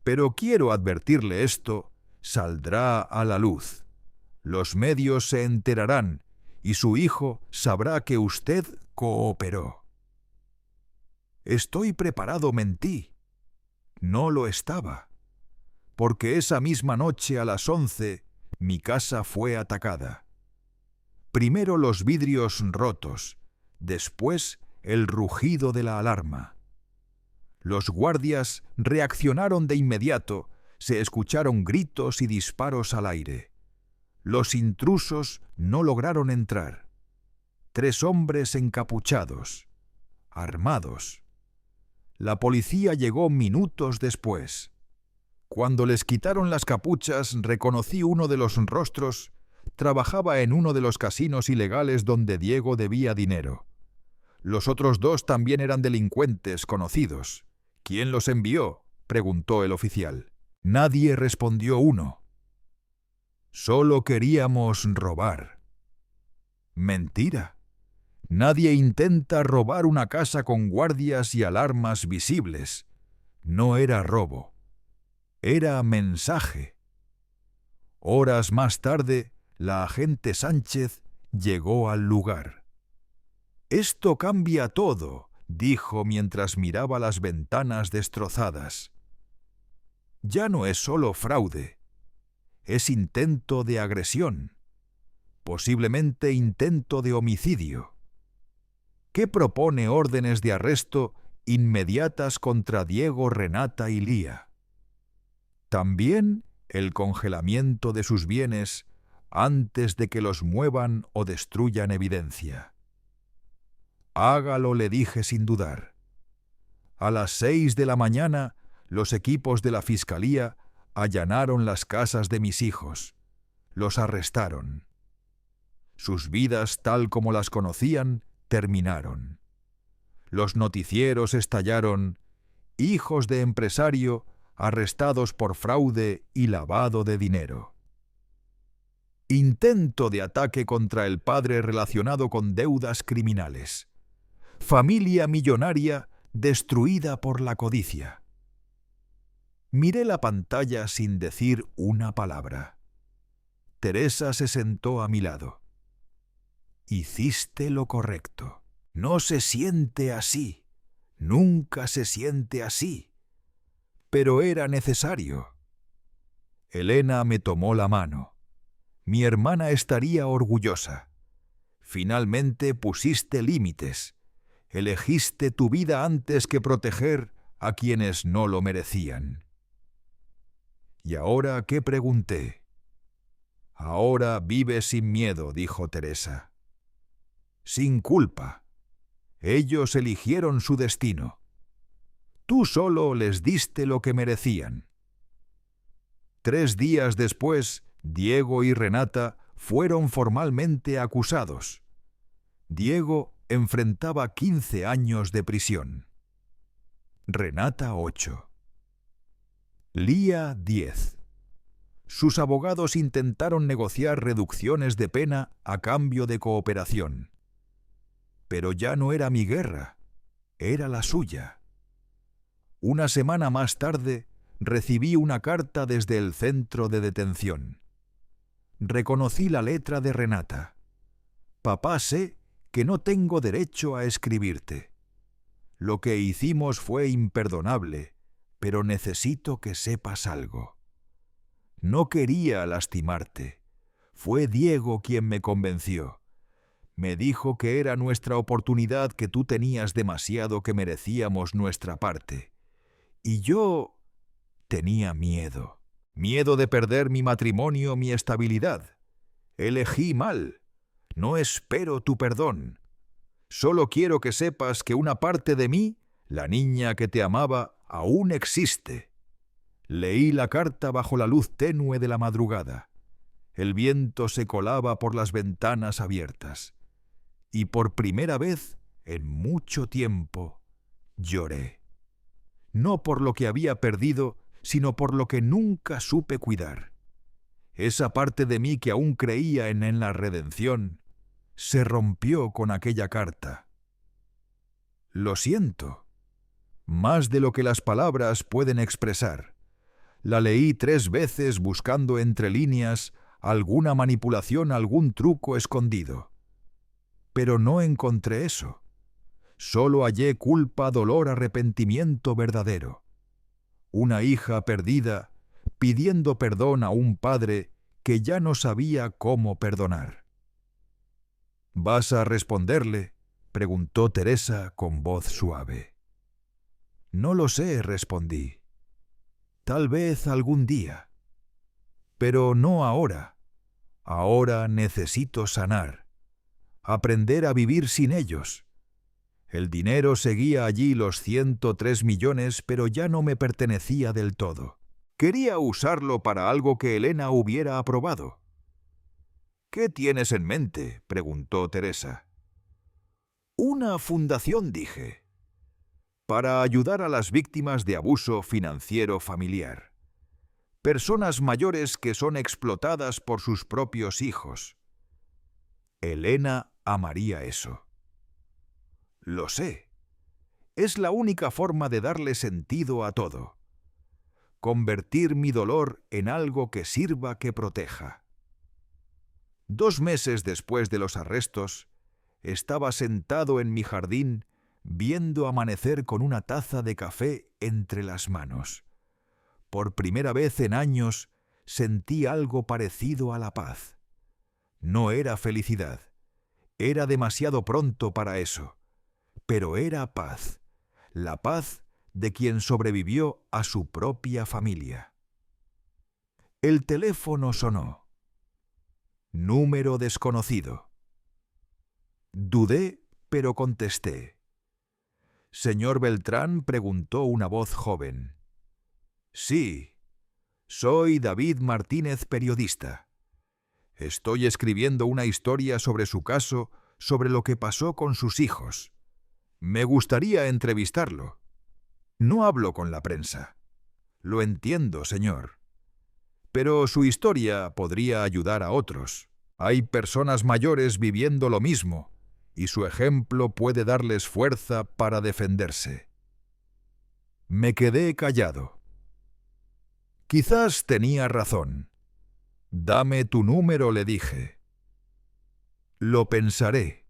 Pero quiero advertirle esto, saldrá a la luz. Los medios se enterarán y su hijo sabrá que usted cooperó. Estoy preparado, mentí. No lo estaba. Porque esa misma noche a las 11 mi casa fue atacada. Primero los vidrios rotos, después el rugido de la alarma. Los guardias reaccionaron de inmediato, se escucharon gritos y disparos al aire. Los intrusos no lograron entrar. 3 hombres encapuchados, armados. La policía llegó minutos después. Cuando les quitaron las capuchas, reconocí uno de los rostros. Trabajaba en uno de los casinos ilegales donde Diego debía dinero. Los otros 2 también eran delincuentes conocidos. ¿Quién los envió?, preguntó el oficial. Nadie, respondió uno. Solo queríamos robar. Mentira. Nadie intenta robar una casa con guardias y alarmas visibles. No era robo. Era mensaje. Horas más tarde, la agente Sánchez llegó al lugar. «Esto cambia todo», dijo mientras miraba las ventanas destrozadas. «Ya no es solo fraude. Es intento de agresión. Posiblemente intento de homicidio. ¿Qué propone órdenes de arresto inmediatas contra Diego, Renata y Lía? También el congelamiento de sus bienes antes de que los muevan o destruyan evidencia». «Hágalo», le dije sin dudar. A las 6 de la mañana, los equipos de la fiscalía allanaron las casas de mis hijos. Los arrestaron. Sus vidas, tal como las conocían, terminaron. Los noticieros estallaron: hijos de empresario arrestados por fraude y lavado de dinero. Intento de ataque contra el padre relacionado con deudas criminales. Familia millonaria destruida por la codicia. Miré la pantalla sin decir una palabra. Teresa se sentó a mi lado. «Hiciste lo correcto. No se siente así. Nunca se siente así. Pero era necesario». Elena me tomó la mano. «Mi hermana estaría orgullosa. Finalmente pusiste límites. Elegiste tu vida antes que proteger a quienes no lo merecían». «¿Y ahora qué?», pregunté. «Ahora vive sin miedo», dijo Teresa. «Sin culpa. Ellos eligieron su destino. Tú solo les diste lo que merecían». 3 días después, Diego y Renata fueron formalmente acusados. Diego enfrentaba 15 años de prisión. Renata 8. Lía 10. Sus abogados intentaron negociar reducciones de pena a cambio de cooperación. Pero ya no era mi guerra, era la suya. Una semana más tarde, recibí una carta desde el centro de detención. Reconocí la letra de Renata. «Papá, sé que no tengo derecho a escribirte. Lo que hicimos fue imperdonable, pero necesito que sepas algo. No quería lastimarte. Fue Diego quien me convenció. Me dijo que era nuestra oportunidad, que tú tenías demasiado, que merecíamos nuestra parte. Y yo tenía miedo. Miedo de perder mi matrimonio, mi estabilidad. Elegí mal. No espero tu perdón. Solo quiero que sepas que una parte de mí, la niña que te amaba, aún existe». Leí la carta bajo la luz tenue de la madrugada. El viento se colaba por las ventanas abiertas. Y por primera vez en mucho tiempo lloré. No por lo que había perdido, sino por lo que nunca supe cuidar. Esa parte de mí que aún creía en la redención se rompió con aquella carta. Lo siento, más de lo que las palabras pueden expresar. La leí 3 veces buscando entre líneas alguna manipulación, algún truco escondido. Pero no encontré eso. Solo hallé culpa, dolor, arrepentimiento verdadero. Una hija perdida pidiendo perdón a un padre que ya no sabía cómo perdonar. «¿Vas a responderle?», preguntó Teresa con voz suave. «No lo sé», respondí. «Tal vez algún día. Pero no ahora. Ahora necesito sanar, aprender a vivir sin ellos. El dinero seguía allí, los 103 millones, pero ya no me pertenecía del todo. Quería usarlo para algo que Elena hubiera aprobado. «¿Qué tienes en mente?», preguntó Teresa. «Una fundación», dije, «para ayudar a las víctimas de abuso financiero familiar. Personas mayores que son explotadas por sus propios hijos. Elena amaría eso». «Lo sé. Es la única forma de darle sentido a todo. Convertir mi dolor en algo que sirva, que proteja». 2 meses después de los arrestos, estaba sentado en mi jardín viendo amanecer con una taza de café entre las manos. Por primera vez en años sentí algo parecido a la paz. No era felicidad. Era demasiado pronto para eso. Pero era paz. La paz de quien sobrevivió a su propia familia. El teléfono sonó. Número desconocido. Dudé, pero contesté. «¿Señor Beltrán?», preguntó una voz joven. «Sí, soy David Martínez, periodista. Estoy escribiendo una historia sobre su caso, sobre lo que pasó con sus hijos. Me gustaría entrevistarlo. No hablo con la prensa. Lo entiendo, señor. Pero su historia podría ayudar a otros. Hay personas mayores viviendo lo mismo, y su ejemplo puede darles fuerza para defenderse». Me quedé callado. Quizás tenía razón. «Dame tu número», le dije. «Lo pensaré».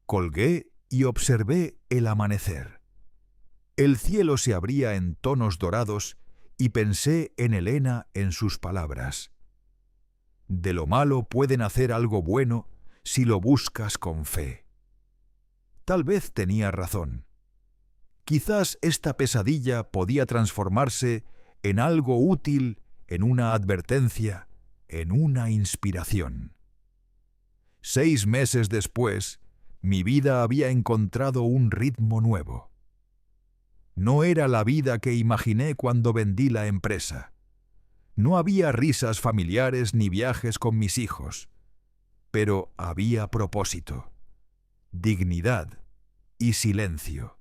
Colgué y observé el amanecer. El cielo se abría en tonos dorados y pensé en Elena, en sus palabras. De lo malo puede nacer algo bueno si lo buscas con fe. Tal vez tenía razón. Quizás esta pesadilla podía transformarse en algo útil, en una advertencia, en una inspiración. 6 meses después, mi vida había encontrado un ritmo nuevo. No era la vida que imaginé cuando vendí la empresa. No había risas familiares ni viajes con mis hijos, pero había propósito, dignidad y silencio.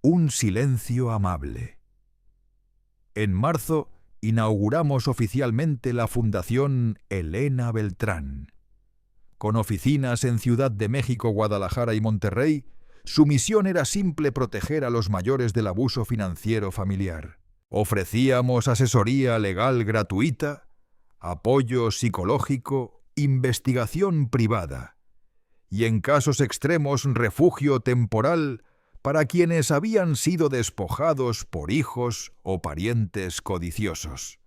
Un silencio amable. En marzo inauguramos oficialmente la Fundación Elena Beltrán. Con oficinas en Ciudad de México, Guadalajara y Monterrey, su misión era simple: proteger a los mayores del abuso financiero familiar. Ofrecíamos asesoría legal gratuita, apoyo psicológico, investigación privada y, en casos extremos, refugio temporal para quienes habían sido despojados por hijos o parientes codiciosos.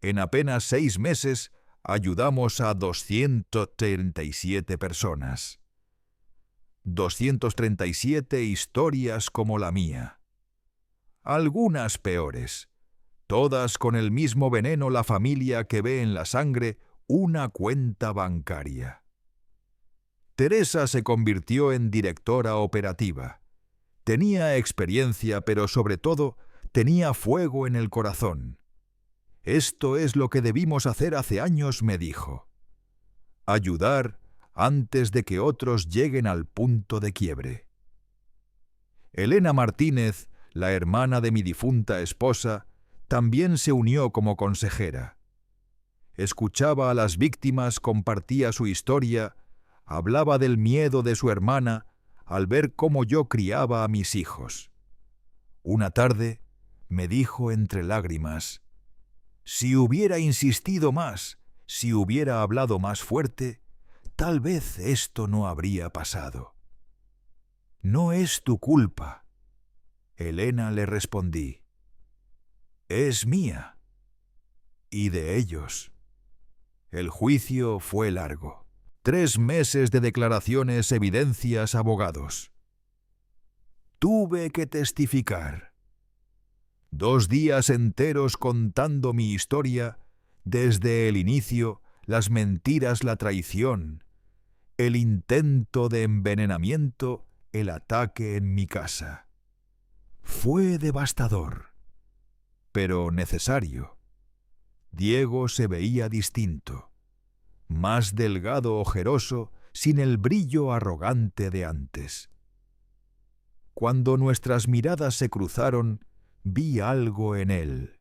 En apenas 6 meses ayudamos a 237 personas. 237 historias como la mía. Algunas peores, todas con el mismo veneno: la familia que ve en la sangre una cuenta bancaria. Teresa se convirtió en directora operativa. Tenía experiencia, pero sobre todo tenía fuego en el corazón. «Esto es lo que debimos hacer hace años», me dijo. Ayudar antes de que otros lleguen al punto de quiebre. Elena Martínez, la hermana de mi difunta esposa, también se unió como consejera. Escuchaba a las víctimas, compartía su historia, hablaba del miedo de su hermana al ver cómo yo criaba a mis hijos. Una tarde me dijo entre lágrimas: «Si hubiera insistido más, si hubiera hablado más fuerte, tal vez esto no habría pasado». «No es tu culpa», Elena, le respondí. «Es mía y de ellos». El juicio fue largo. 3 meses de declaraciones, evidencias, abogados. Tuve que testificar. 2 días enteros contando mi historia, desde el inicio, las mentiras, la traición, el intento de envenenamiento, el ataque en mi casa. Fue devastador, pero necesario. Diego se veía distinto, más delgado, ojeroso, sin el brillo arrogante de antes. Cuando nuestras miradas se cruzaron, vi algo en él.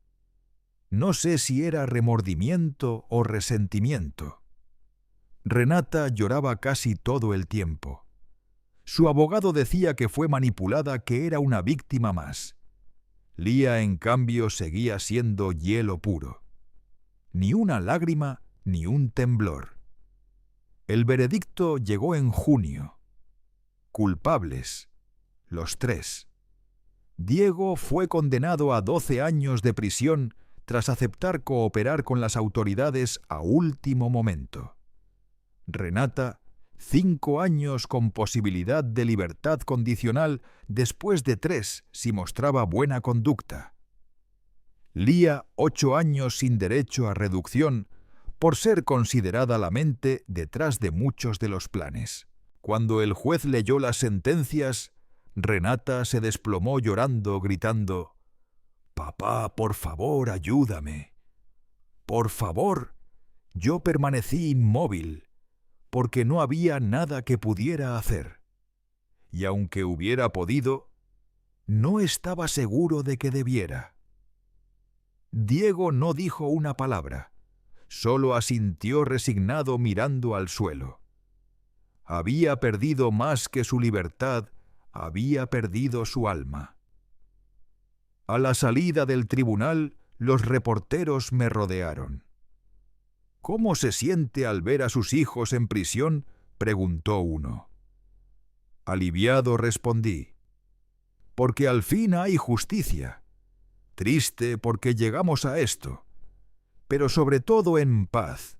No sé si era remordimiento o resentimiento. Renata lloraba casi todo el tiempo. Su abogado decía que fue manipulada, que era una víctima más. Lía, en cambio, seguía siendo hielo puro. Ni una lágrima, ni un temblor. El veredicto llegó en junio. Culpables, los 3. Diego fue condenado a 12 años de prisión tras aceptar cooperar con las autoridades a último momento. Renata, 5 años con posibilidad de libertad condicional después de 3 si mostraba buena conducta. Lía, 8 años sin derecho a reducción por ser considerada la mente detrás de muchos de los planes. Cuando el juez leyó las sentencias, Renata se desplomó llorando, gritando: «Papá, por favor, ayúdame. Por favor». Yo permanecí inmóvil, porque no había nada que pudiera hacer. Y aunque hubiera podido, no estaba seguro de que debiera. Diego no dijo una palabra, solo asintió resignado mirando al suelo. Había perdido más que su libertad, había perdido su alma. A la salida del tribunal, los reporteros me rodearon. «¿Cómo se siente al ver a sus hijos en prisión?», preguntó uno. Aliviado respondí: «Porque al fin hay justicia. Triste porque llegamos a esto, pero sobre todo en paz,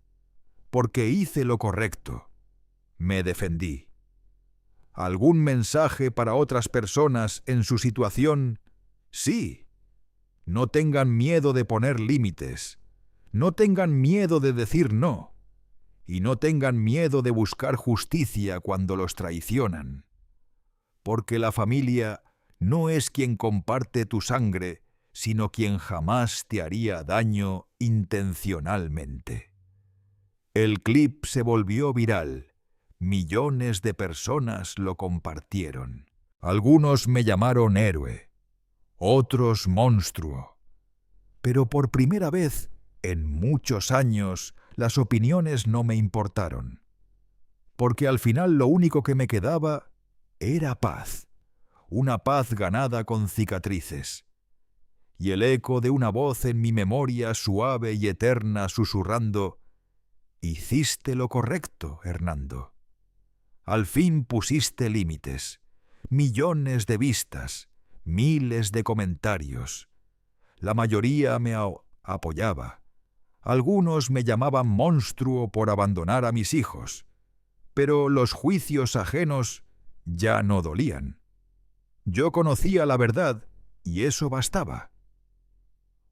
porque hice lo correcto. Me defendí. ¿Algún mensaje para otras personas en su situación? Sí. No tengan miedo de poner límites. No tengan miedo de decir no. Y no tengan miedo de buscar justicia cuando los traicionan. Porque la familia no es quien comparte tu sangre, sino quien jamás te haría daño intencionalmente». El clip se volvió viral. Millones de personas lo compartieron. Algunos me llamaron héroe, otros monstruo. Pero por primera vez en muchos años las opiniones no me importaron. Porque al final lo único que me quedaba era paz. Una paz ganada con cicatrices. Y el eco de una voz en mi memoria suave y eterna susurrando: «Hiciste lo correcto, Hernando. Al fin pusiste límites, millones de vistas, miles de comentarios. La mayoría me apoyaba. Algunos me llamaban monstruo por abandonar a mis hijos, pero los juicios ajenos ya no dolían. Yo conocía la verdad y eso bastaba».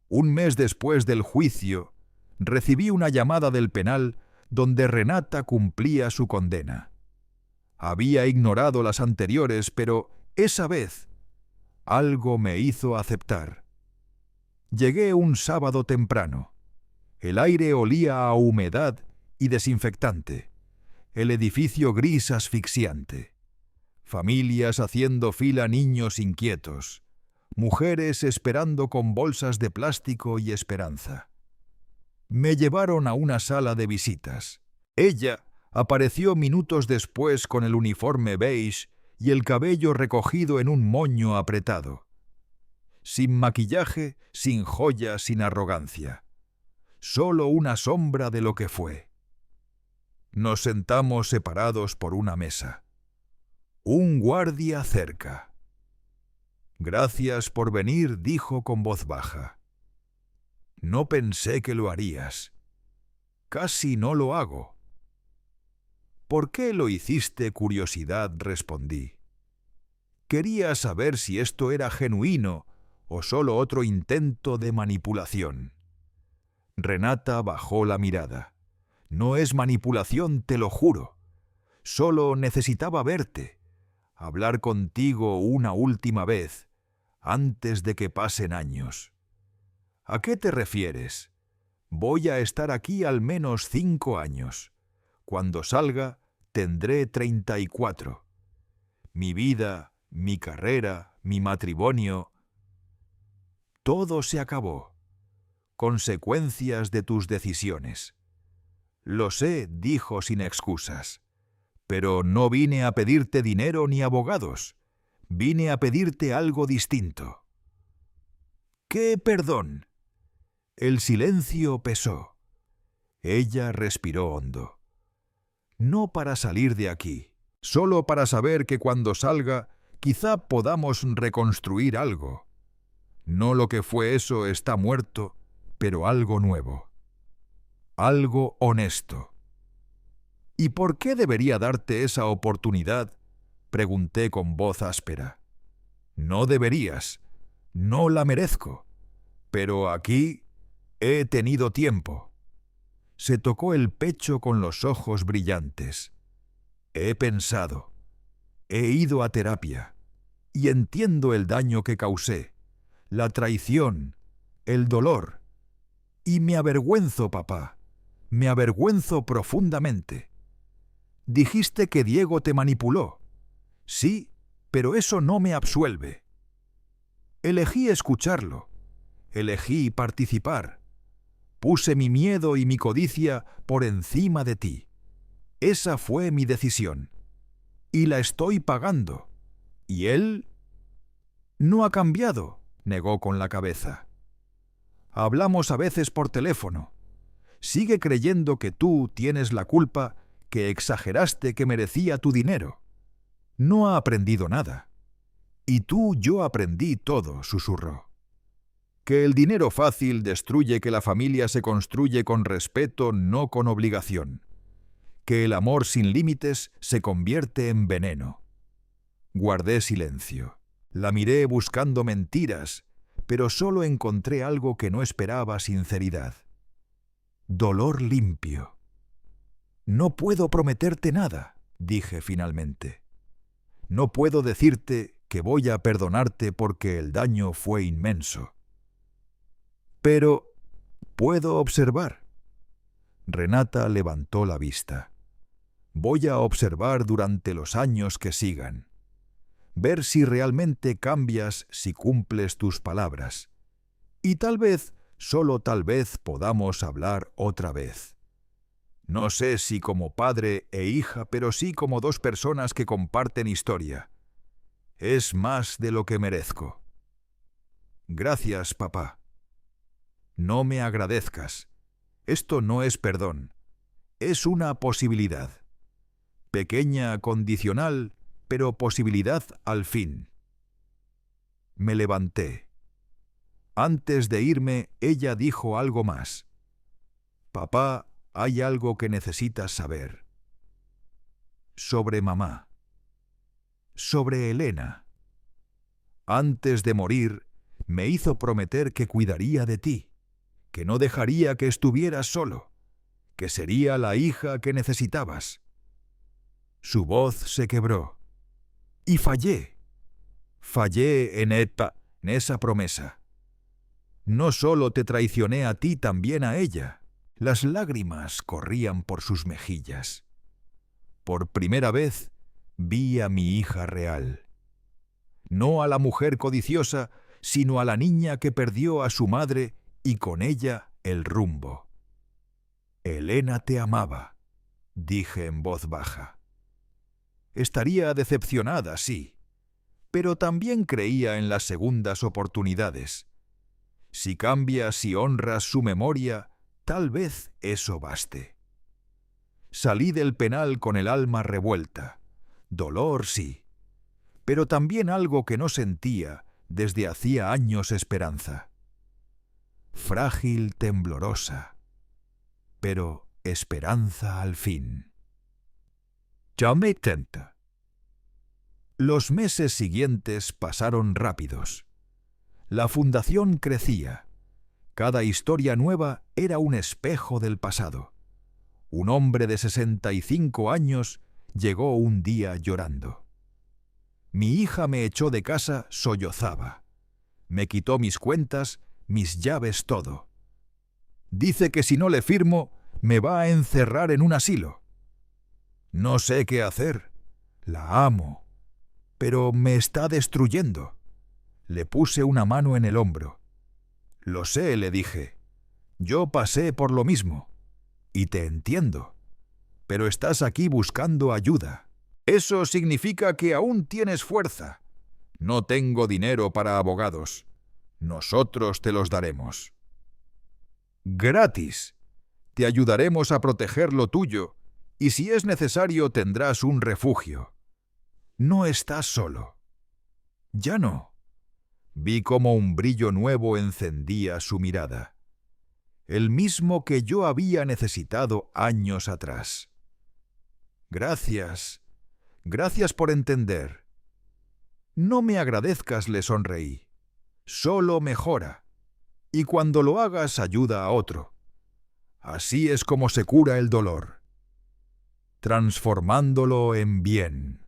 Un mes después del juicio, recibí una llamada del penal donde Renata cumplía su condena. Había ignorado las anteriores, pero esa vez algo me hizo aceptar. Llegué un sábado temprano. El aire olía a humedad y desinfectante. El edificio gris asfixiante. Familias haciendo fila, niños inquietos. Mujeres esperando con bolsas de plástico y esperanza. Me llevaron a una sala de visitas. Ella apareció minutos después con el uniforme beige y el cabello recogido en un moño apretado. Sin maquillaje, sin joyas, sin arrogancia. Solo una sombra de lo que fue. Nos sentamos separados por una mesa. Un guardia cerca. «Gracias por venir», dijo con voz baja. «No pensé que lo harías. Casi no lo hago». «¿Por qué lo hiciste, curiosidad?», respondí. Quería saber si esto era genuino o solo otro intento de manipulación. Renata bajó la mirada. No es manipulación, te lo juro. Solo necesitaba verte, hablar contigo una última vez, antes de que pasen años. ¿A qué te refieres? Voy a estar aquí al menos 5 años. Cuando salga, tendré 34. Mi vida, mi carrera, mi matrimonio... Todo se acabó. Consecuencias de tus decisiones. Lo sé, dijo sin excusas. Pero no vine a pedirte dinero ni abogados. Vine a pedirte algo distinto. ¿Qué perdón? El silencio pesó. Ella respiró hondo. No para salir de aquí, solo para saber que cuando salga, quizá podamos reconstruir algo. No lo que fue eso está muerto, pero algo nuevo. Algo honesto. ¿Y por qué debería darte esa oportunidad? Pregunté con voz áspera. No deberías. No la merezco. Pero aquí he tenido tiempo. Se tocó el pecho con los ojos brillantes. He pensado. He ido a terapia. Y entiendo el daño que causé, la traición, el dolor. Y me avergüenzo, papá. Me avergüenzo profundamente. Dijiste que Diego te manipuló. Sí, pero eso no me absuelve. Elegí escucharlo. Elegí participar. Puse mi miedo y mi codicia por encima de ti. Esa fue mi decisión. Y la estoy pagando. ¿Y él? No ha cambiado, negó con la cabeza. Hablamos a veces por teléfono. Sigue creyendo que tú tienes la culpa, que exageraste que merecía tu dinero. No ha aprendido nada. Y yo aprendí todo, susurró. Que el dinero fácil destruye que la familia se construye con respeto, no con obligación. Que el amor sin límites se convierte en veneno. Guardé silencio. La miré buscando mentiras, pero solo encontré algo que no esperaba: sinceridad. Dolor limpio. No puedo prometerte nada, dije finalmente. No puedo decirte que voy a perdonarte porque el daño fue inmenso. Pero puedo observar. Renata levantó la vista. Voy a observar durante los años que sigan. Ver si realmente cambias, si cumples tus palabras. Y tal vez, solo tal vez, podamos hablar otra vez. No sé si como padre e hija, pero sí como dos personas que comparten historia. Es más de lo que merezco. Gracias, papá. No me agradezcas. Esto no es perdón. Es una posibilidad. Pequeña, condicional, pero posibilidad al fin. Me levanté. Antes de irme, ella dijo algo más. Papá, hay algo que necesitas saber. Sobre mamá. Sobre Elena. Antes de morir, me hizo prometer que cuidaría de ti, que no dejaría que estuvieras solo, que sería la hija que necesitabas. Su voz se quebró. Y fallé. Fallé en esa promesa. No solo te traicioné a ti, también a ella. Las lágrimas corrían por sus mejillas. Por primera vez vi a mi hija real. No a la mujer codiciosa, sino a la niña que perdió a su madre y con ella el rumbo. Elena te amaba, dije en voz baja. Estaría decepcionada, sí, pero también creía en las segundas oportunidades. Si cambias y honras su memoria, tal vez eso baste. Salí del penal con el alma revuelta. Dolor, sí, pero también algo que no sentía desde hacía años: esperanza. Frágil, temblorosa, pero esperanza al fin. Llamé tenta. Los meses siguientes pasaron rápidos. La fundación crecía. Cada historia nueva era un espejo del pasado. un hombre de 65 años, llegó un día llorando. Mi hija me echó de casa, sollozaba. Me quitó mis cuentas, mis llaves, todo. Dice que si no le firmo, me va a encerrar en un asilo. No sé qué hacer. La amo, pero me está destruyendo. Le puse una mano en el hombro. Lo sé, le dije. Yo pasé por lo mismo. Y te entiendo. Pero estás aquí buscando ayuda. Eso significa que aún tienes fuerza. No tengo dinero para abogados. Nosotros te los daremos. Gratis. Te ayudaremos a proteger lo tuyo, y si es necesario tendrás un refugio. No estás solo. Ya no. Vi cómo un brillo nuevo encendía su mirada. El mismo que yo había necesitado años atrás. Gracias. Gracias por entender. No me agradezcas, le sonreí. Solo mejora. Y cuando lo hagas, ayuda a otro. Así es como se cura el dolor. Transformándolo en bien.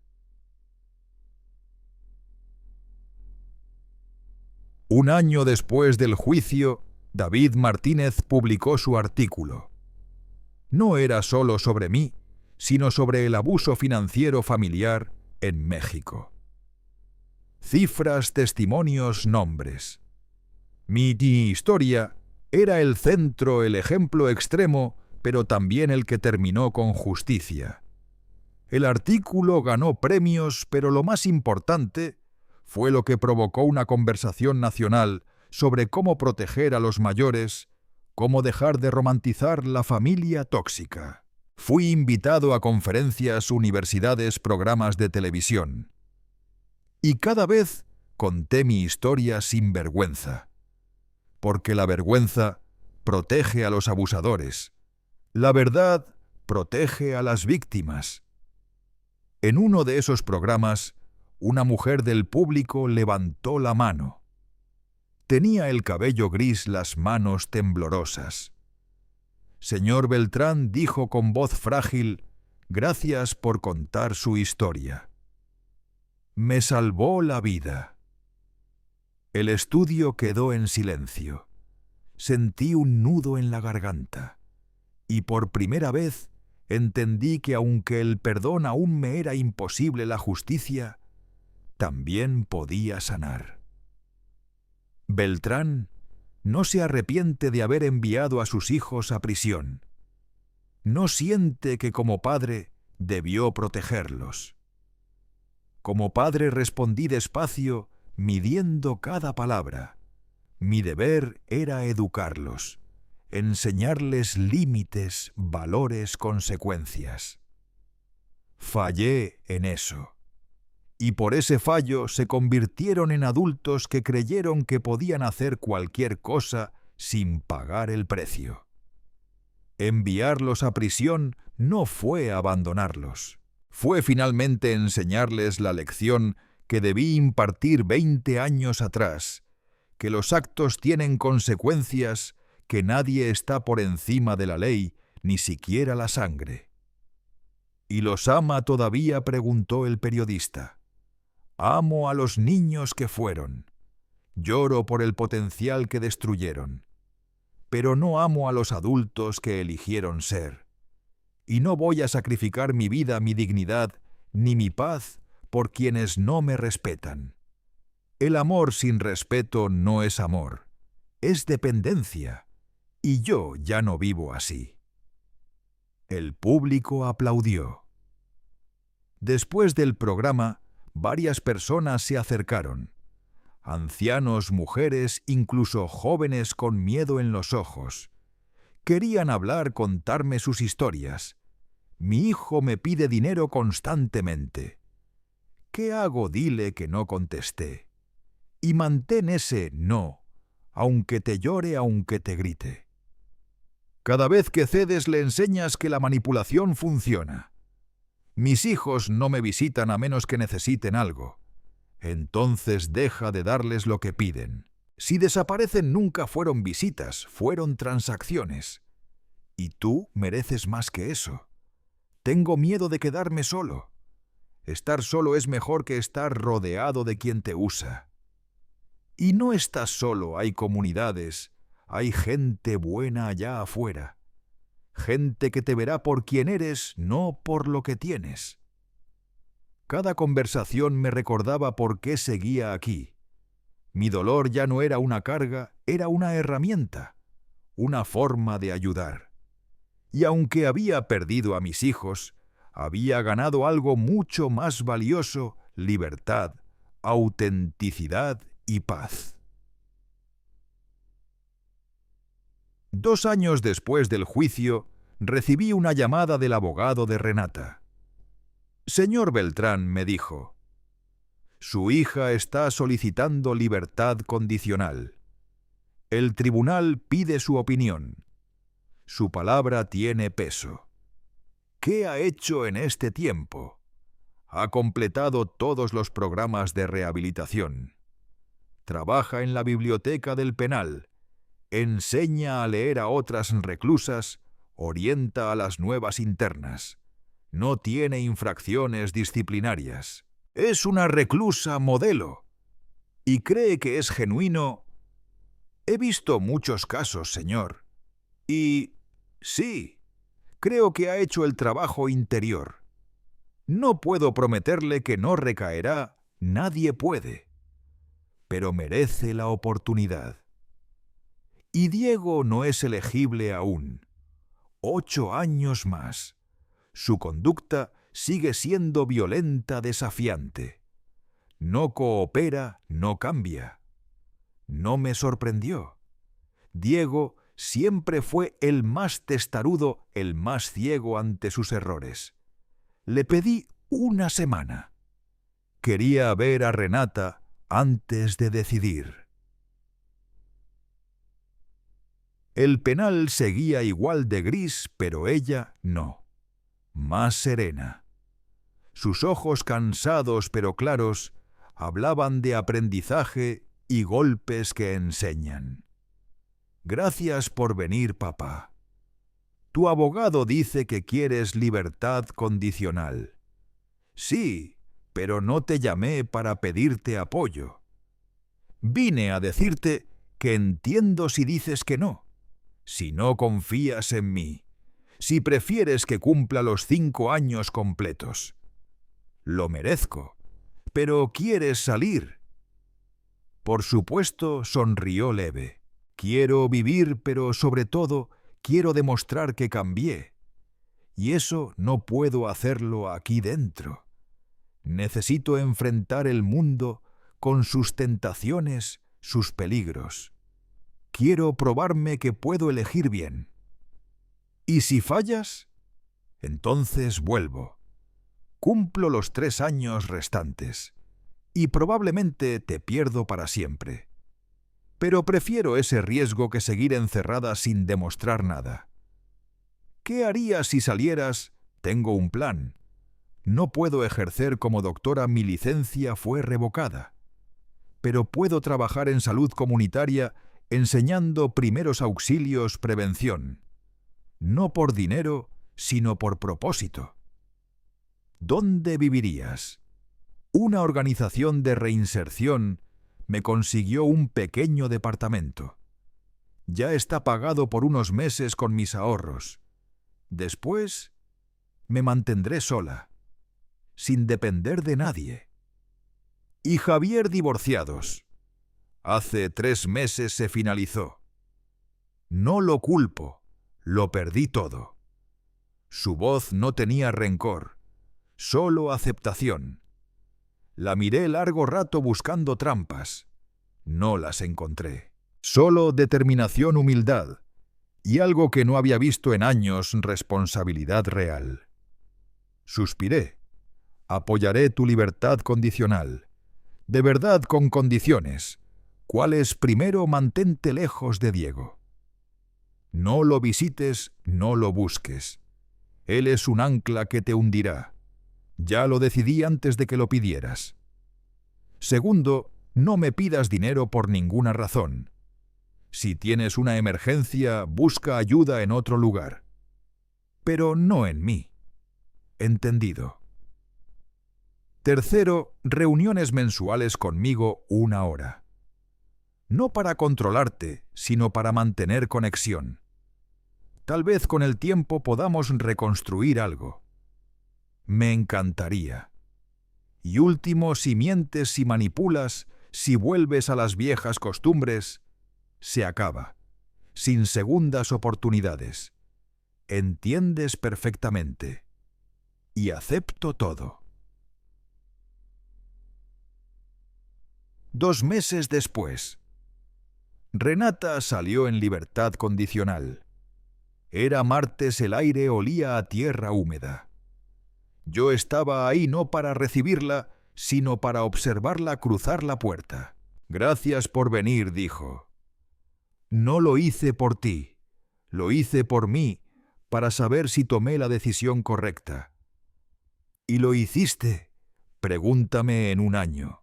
Un año después del juicio, David Martínez publicó su artículo. No era solo sobre mí, sino sobre el abuso financiero familiar en México. Cifras, testimonios, nombres. Mi historia era el centro, el ejemplo extremo, pero también el que terminó con justicia. El artículo ganó premios, pero lo más importante fue lo que provocó una conversación nacional sobre cómo proteger a los mayores, cómo dejar de romantizar la familia tóxica. Fui invitado a conferencias, universidades, programas de televisión. Y cada vez conté mi historia sin vergüenza. Porque la vergüenza protege a los abusadores. La verdad protege a las víctimas. En uno de esos programas, una mujer del público levantó la mano. Tenía el cabello gris, las manos temblorosas. Señor Beltrán, dijo con voz frágil, gracias por contar su historia. Me salvó la vida. El estudio quedó en silencio. Sentí un nudo en la garganta. Y por primera vez entendí que aunque el perdón aún me era imposible, la justicia también podía sanar. Beltrán no se arrepiente de haber enviado a sus hijos a prisión. No siente que como padre debió protegerlos. Como padre respondí despacio, midiendo cada palabra. Mi deber era educarlos, enseñarles límites, valores, consecuencias. Fallé en eso. Y por ese fallo se convirtieron en adultos que creyeron que podían hacer cualquier cosa sin pagar el precio. Enviarlos a prisión no fue abandonarlos. Fue finalmente enseñarles la lección que debí impartir 20 años atrás, que los actos tienen consecuencias, que nadie está por encima de la ley, ni siquiera la sangre. ¿Y los ama todavía?, preguntó el periodista. Amo a los niños que fueron. Lloro por el potencial que destruyeron. Pero no amo a los adultos que eligieron ser. Y no voy a sacrificar mi vida, mi dignidad, ni mi paz por quienes no me respetan. El amor sin respeto no es amor, es dependencia, y yo ya no vivo así. El público aplaudió. Después del programa, varias personas se acercaron. Ancianos, mujeres, incluso jóvenes con miedo en los ojos. Querían hablar, contarme sus historias. Mi hijo me pide dinero constantemente. ¿Qué hago? Dile que no contesté. Y mantén ese no, aunque te llore, aunque te grite. Cada vez que cedes le enseñas que la manipulación funciona. Mis hijos no me visitan a menos que necesiten algo. Entonces deja de darles lo que piden. Si desaparecen nunca fueron visitas, fueron transacciones. Y tú mereces más que eso. Tengo miedo de quedarme solo. Estar solo es mejor que estar rodeado de quien te usa. Y no estás solo, hay comunidades, hay gente buena allá afuera. Gente que te verá por quien eres, no por lo que tienes. Cada conversación me recordaba por qué seguía aquí. Mi dolor ya no era una carga, era una herramienta, una forma de ayudar. Y aunque había perdido a mis hijos, había ganado algo mucho más valioso: libertad, autenticidad y paz. 2 años después del juicio, recibí una llamada del abogado de Renata. «Señor Beltrán», me dijo, «su hija está solicitando libertad condicional. El tribunal pide su opinión. Su palabra tiene peso. ¿Qué ha hecho en este tiempo? Ha completado todos los programas de rehabilitación. Trabaja en la biblioteca del penal. Enseña a leer a otras reclusas, orienta a las nuevas internas. No tiene infracciones disciplinarias. Es una reclusa modelo. ¿Y cree que es genuino? He visto muchos casos, señor. Y sí, creo que ha hecho el trabajo interior. No puedo prometerle que no recaerá, nadie puede. Pero merece la oportunidad. Y Diego no es elegible aún. 8 años más. Su conducta sigue siendo violenta, desafiante. No coopera, no cambia. No me sorprendió. Diego siempre fue el más testarudo, el más ciego ante sus errores. Le pedí 1 semana. Quería ver a Renata antes de decidir. El penal seguía igual de gris, pero ella no. Más serena. Sus ojos cansados pero claros hablaban de aprendizaje y golpes que enseñan. Gracias por venir, papá. Tu abogado dice que quieres libertad condicional. Sí, pero no te llamé para pedirte apoyo. Vine a decirte que entiendo si dices que no, si no confías en mí, si prefieres que cumpla los 5 años completos. Lo merezco, pero quieres salir. Por supuesto, sonrió leve. Quiero vivir, pero sobre todo quiero demostrar que cambié. Y eso no puedo hacerlo aquí dentro. Necesito enfrentar el mundo con sus tentaciones, sus peligros. Quiero probarme que puedo elegir bien. ¿Y si fallas? Entonces vuelvo. Cumplo los 3 años restantes. Y probablemente te pierdo para siempre. Pero prefiero ese riesgo que seguir encerrada sin demostrar nada. ¿Qué harías si salieras? Tengo un plan. No puedo ejercer como doctora, mi licencia fue revocada. Pero puedo trabajar en salud comunitaria enseñando primeros auxilios, prevención. No por dinero, sino por propósito. ¿Dónde vivirías? Una organización de reinserción me consiguió un pequeño departamento. Ya está pagado por unos meses con mis ahorros. Después me mantendré sola, sin depender de nadie. Y Javier, divorciados. Hace 3 meses se finalizó. No lo culpo, lo perdí todo. Su voz no tenía rencor, solo aceptación. La miré largo rato buscando trampas. No las encontré. Solo determinación, humildad, y algo que no había visto en años, responsabilidad real. Suspiré. Apoyaré tu libertad condicional. De verdad, con condiciones. ¿Cuáles? Primero, mantente lejos de Diego. No lo visites, no lo busques. Él es un ancla que te hundirá. Ya lo decidí antes de que lo pidieras. Segundo, no me pidas dinero por ninguna razón. Si tienes una emergencia, busca ayuda en otro lugar. pero no en mí. Entendido. Tercero, reuniones mensuales conmigo 1 hora. No para controlarte, sino para mantener conexión. Tal vez con el tiempo podamos reconstruir algo. Me encantaría. Y último, si mientes, si manipulas, si vuelves a las viejas costumbres, se acaba, sin segundas oportunidades. Entiendes perfectamente. Y acepto todo. 2 meses después. Renata salió en libertad condicional. Era martes, el aire olía a tierra húmeda. Yo estaba ahí no para recibirla, sino para observarla cruzar la puerta. «Gracias por venir», dijo. «No lo hice por ti, lo hice por mí, para saber si tomé la decisión correcta». «¿Y lo hiciste?», pregúntame en 1 año.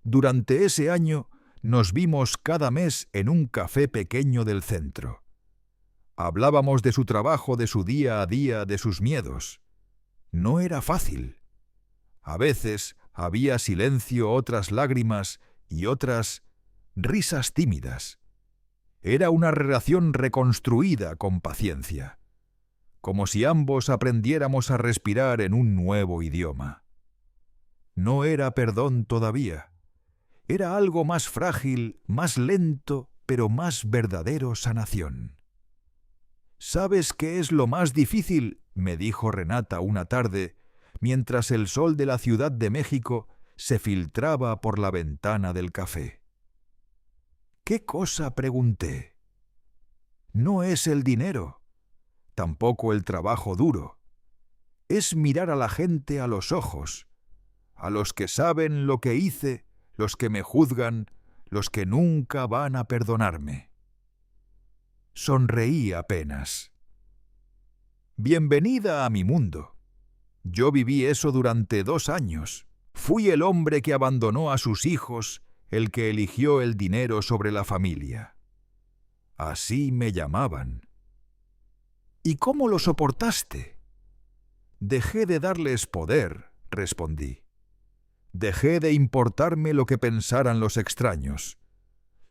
Durante ese año nos vimos cada mes en un café pequeño del centro. Hablábamos de su trabajo, de su día a día, de sus miedos. No era fácil. A veces había silencio, otras lágrimas y otras risas tímidas. Era una relación reconstruida con paciencia, como si ambos aprendiéramos a respirar en un nuevo idioma. No era perdón todavía. Era algo más frágil, más lento, pero más verdadero sanación. «¿Sabes qué es lo más difícil?», me dijo Renata una tarde, mientras el sol de la Ciudad de México se filtraba por la ventana del café. «¿Qué cosa?», pregunté. «No es el dinero, tampoco el trabajo duro. Es mirar a la gente a los ojos, a los que saben lo que hice, los que me juzgan, los que nunca van a perdonarme». Sonreí apenas. «Bienvenida a mi mundo. Yo viví eso durante 2 años. Fui el hombre que abandonó a sus hijos, el que eligió el dinero sobre la familia. Así me llamaban». «¿Y cómo lo soportaste?». «Dejé de darles poder», respondí. «Dejé de importarme lo que pensaran los extraños.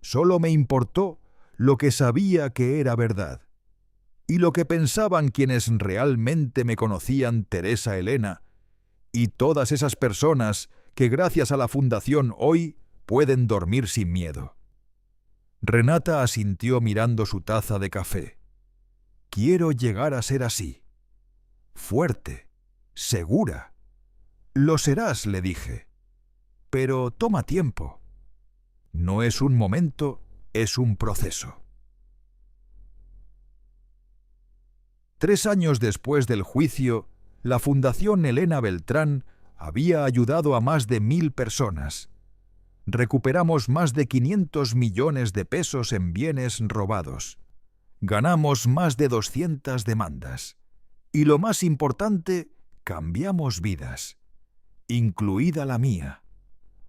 Solo me importó lo que sabía que era verdad. Y lo que pensaban quienes realmente me conocían, Teresa Elena, y todas esas personas que gracias a la Fundación hoy pueden dormir sin miedo». Renata asintió mirando su taza de café. «Quiero llegar a ser así. Fuerte, segura». «Lo serás», le dije. «Pero toma tiempo. No es un momento, es un proceso». 3 años después del juicio, la Fundación Elena Beltrán había ayudado a más de 1000 personas. Recuperamos más de 500 millones de pesos en bienes robados. Ganamos más de 200 demandas. Y lo más importante, cambiamos vidas, incluida la mía.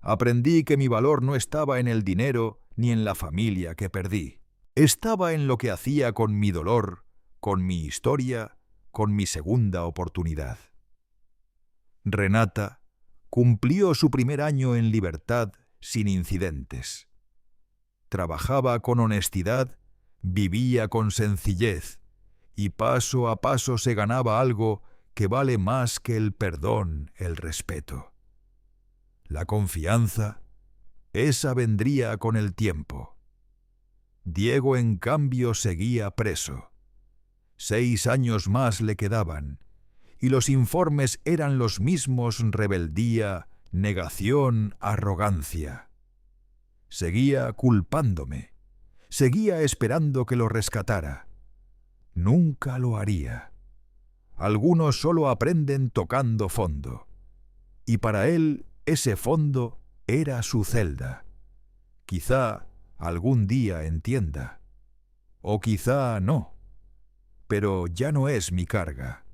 Aprendí que mi valor no estaba en el dinero ni en la familia que perdí. Estaba en lo que hacía con mi dolor, con mi historia, con mi segunda oportunidad. Renata cumplió su primer año en libertad sin incidentes. Trabajaba con honestidad, vivía con sencillez y paso a paso se ganaba algo que vale más que el perdón, el respeto. La confianza, esa vendría con el tiempo. Diego, en cambio, seguía preso. 6 años más le quedaban, y los informes eran los mismos: rebeldía, negación, arrogancia. Seguía culpándome, seguía esperando que lo rescatara. Nunca lo haría. Algunos solo aprenden tocando fondo, y para él ese fondo era su celda. Quizá algún día entienda, o quizá no, pero ya no es mi carga.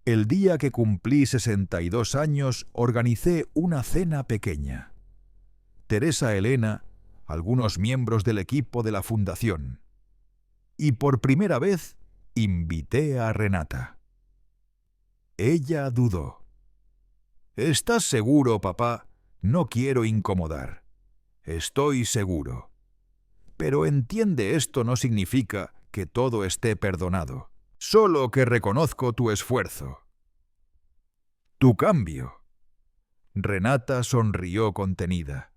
El día que cumplí 62 años, organicé una cena pequeña. Teresa Elena, algunos miembros del equipo de la Fundación. y por primera vez invité a Renata. Ella dudó. «¿Estás seguro, papá? No quiero incomodar. Estoy seguro. Pero entiende, esto no significa que todo esté perdonado. Solo que reconozco tu esfuerzo. Tu cambio». Renata sonrió contenida.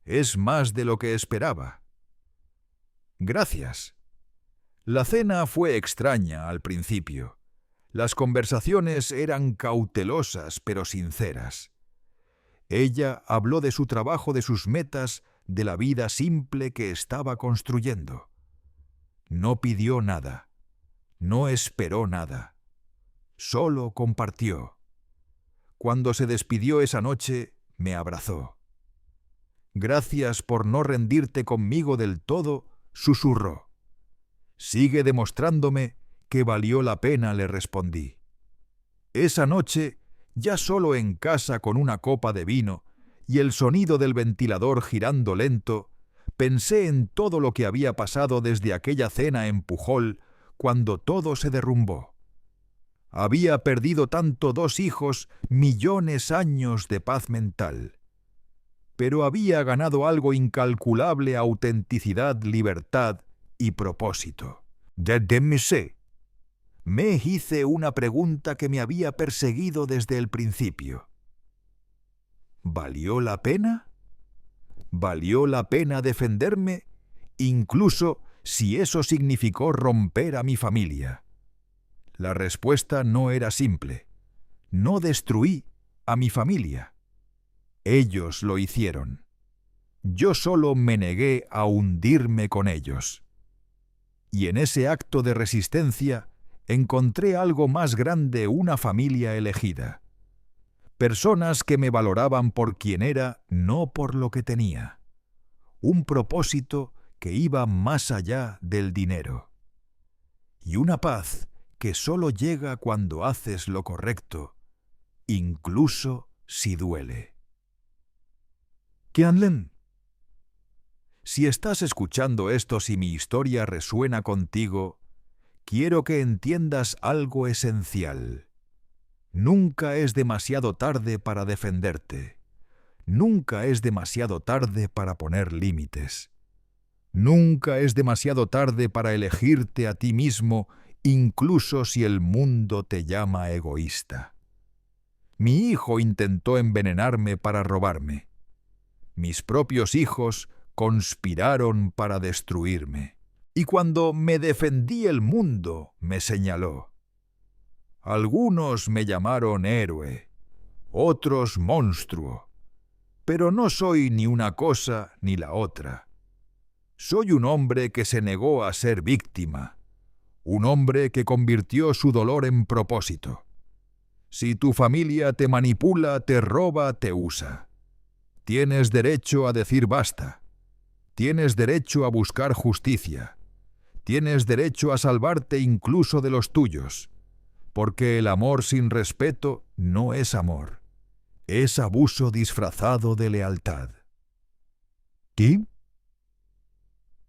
«Es más de lo que esperaba». «Gracias». La cena fue extraña al principio. Las conversaciones eran cautelosas pero sinceras. Ella habló de su trabajo, de sus metas, de la vida simple que estaba construyendo. No pidió nada, no esperó nada, solo compartió. Cuando se despidió esa noche, me abrazó. «Gracias por no rendirte conmigo del todo», susurró. «Sigue demostrándome que valió la pena», le respondí. Esa noche, ya solo en casa con una copa de vino y el sonido del ventilador girando lento, pensé en todo lo que había pasado desde aquella cena en Pujol, cuando todo se derrumbó. Había perdido tanto 2 hijos, millones años de paz mental. Pero había ganado algo incalculable: autenticidad, libertad y propósito. Me hice una pregunta que me había perseguido desde el principio. ¿Valió la pena? ¿Valió la pena defenderme, incluso si eso significó romper a mi familia? La respuesta no era simple. No destruí a mi familia. Ellos lo hicieron. Yo solo me negué a hundirme con ellos. Y en ese acto de resistencia encontré algo más grande: una familia elegida. Personas que me valoraban por quien era, no por lo que tenía. Un propósito que iba más allá del dinero. Y una paz que solo llega cuando haces lo correcto, incluso si duele. Qianlen, si estás escuchando esto, si mi historia resuena contigo, quiero que entiendas algo esencial. Nunca es demasiado tarde para defenderte. Nunca es demasiado tarde para poner límites. Nunca es demasiado tarde para elegirte a ti mismo, incluso si el mundo te llama egoísta. Mi hijo intentó envenenarme para robarme. Mis propios hijos conspiraron para destruirme. Y cuando me defendí, el mundo me señaló. Algunos me llamaron héroe, otros monstruo, pero no soy ni una cosa ni la otra. Soy un hombre que se negó a ser víctima, un hombre que convirtió su dolor en propósito. Si tu familia te manipula, te roba, te usa, tienes derecho a decir basta. Tienes derecho a buscar justicia. Tienes derecho a salvarte incluso de los tuyos, porque el amor sin respeto no es amor. Es abuso disfrazado de lealtad. ¿Qué?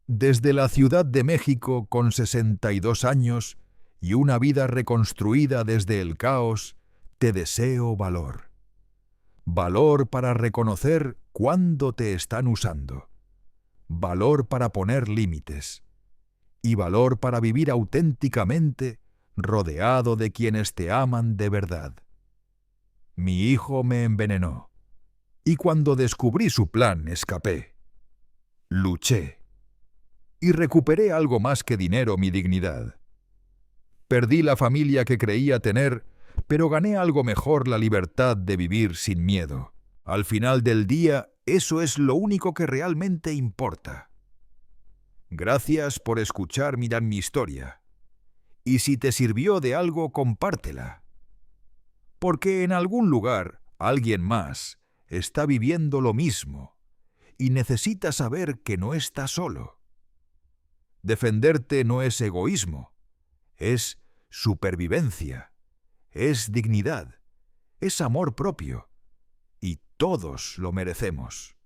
Desde la Ciudad de México, con 62 años y una vida reconstruida desde el caos, te deseo valor. Valor para reconocer cuándo te están usando. Valor para poner límites. Y valor para vivir auténticamente, rodeado de quienes te aman de verdad. Mi hijo me envenenó. Y cuando descubrí su plan, escapé. Luché. Y recuperé algo más que dinero: mi dignidad. Perdí la familia que creía tener, pero gané algo mejor: la libertad de vivir sin miedo. Al final del día, eso es lo único que realmente importa. Gracias por escuchar mi historia. Y si te sirvió de algo, compártela. Porque en algún lugar, alguien más está viviendo lo mismo y necesita saber que no está solo. Defenderte no es egoísmo, es supervivencia, es dignidad, es amor propio, y todos lo merecemos.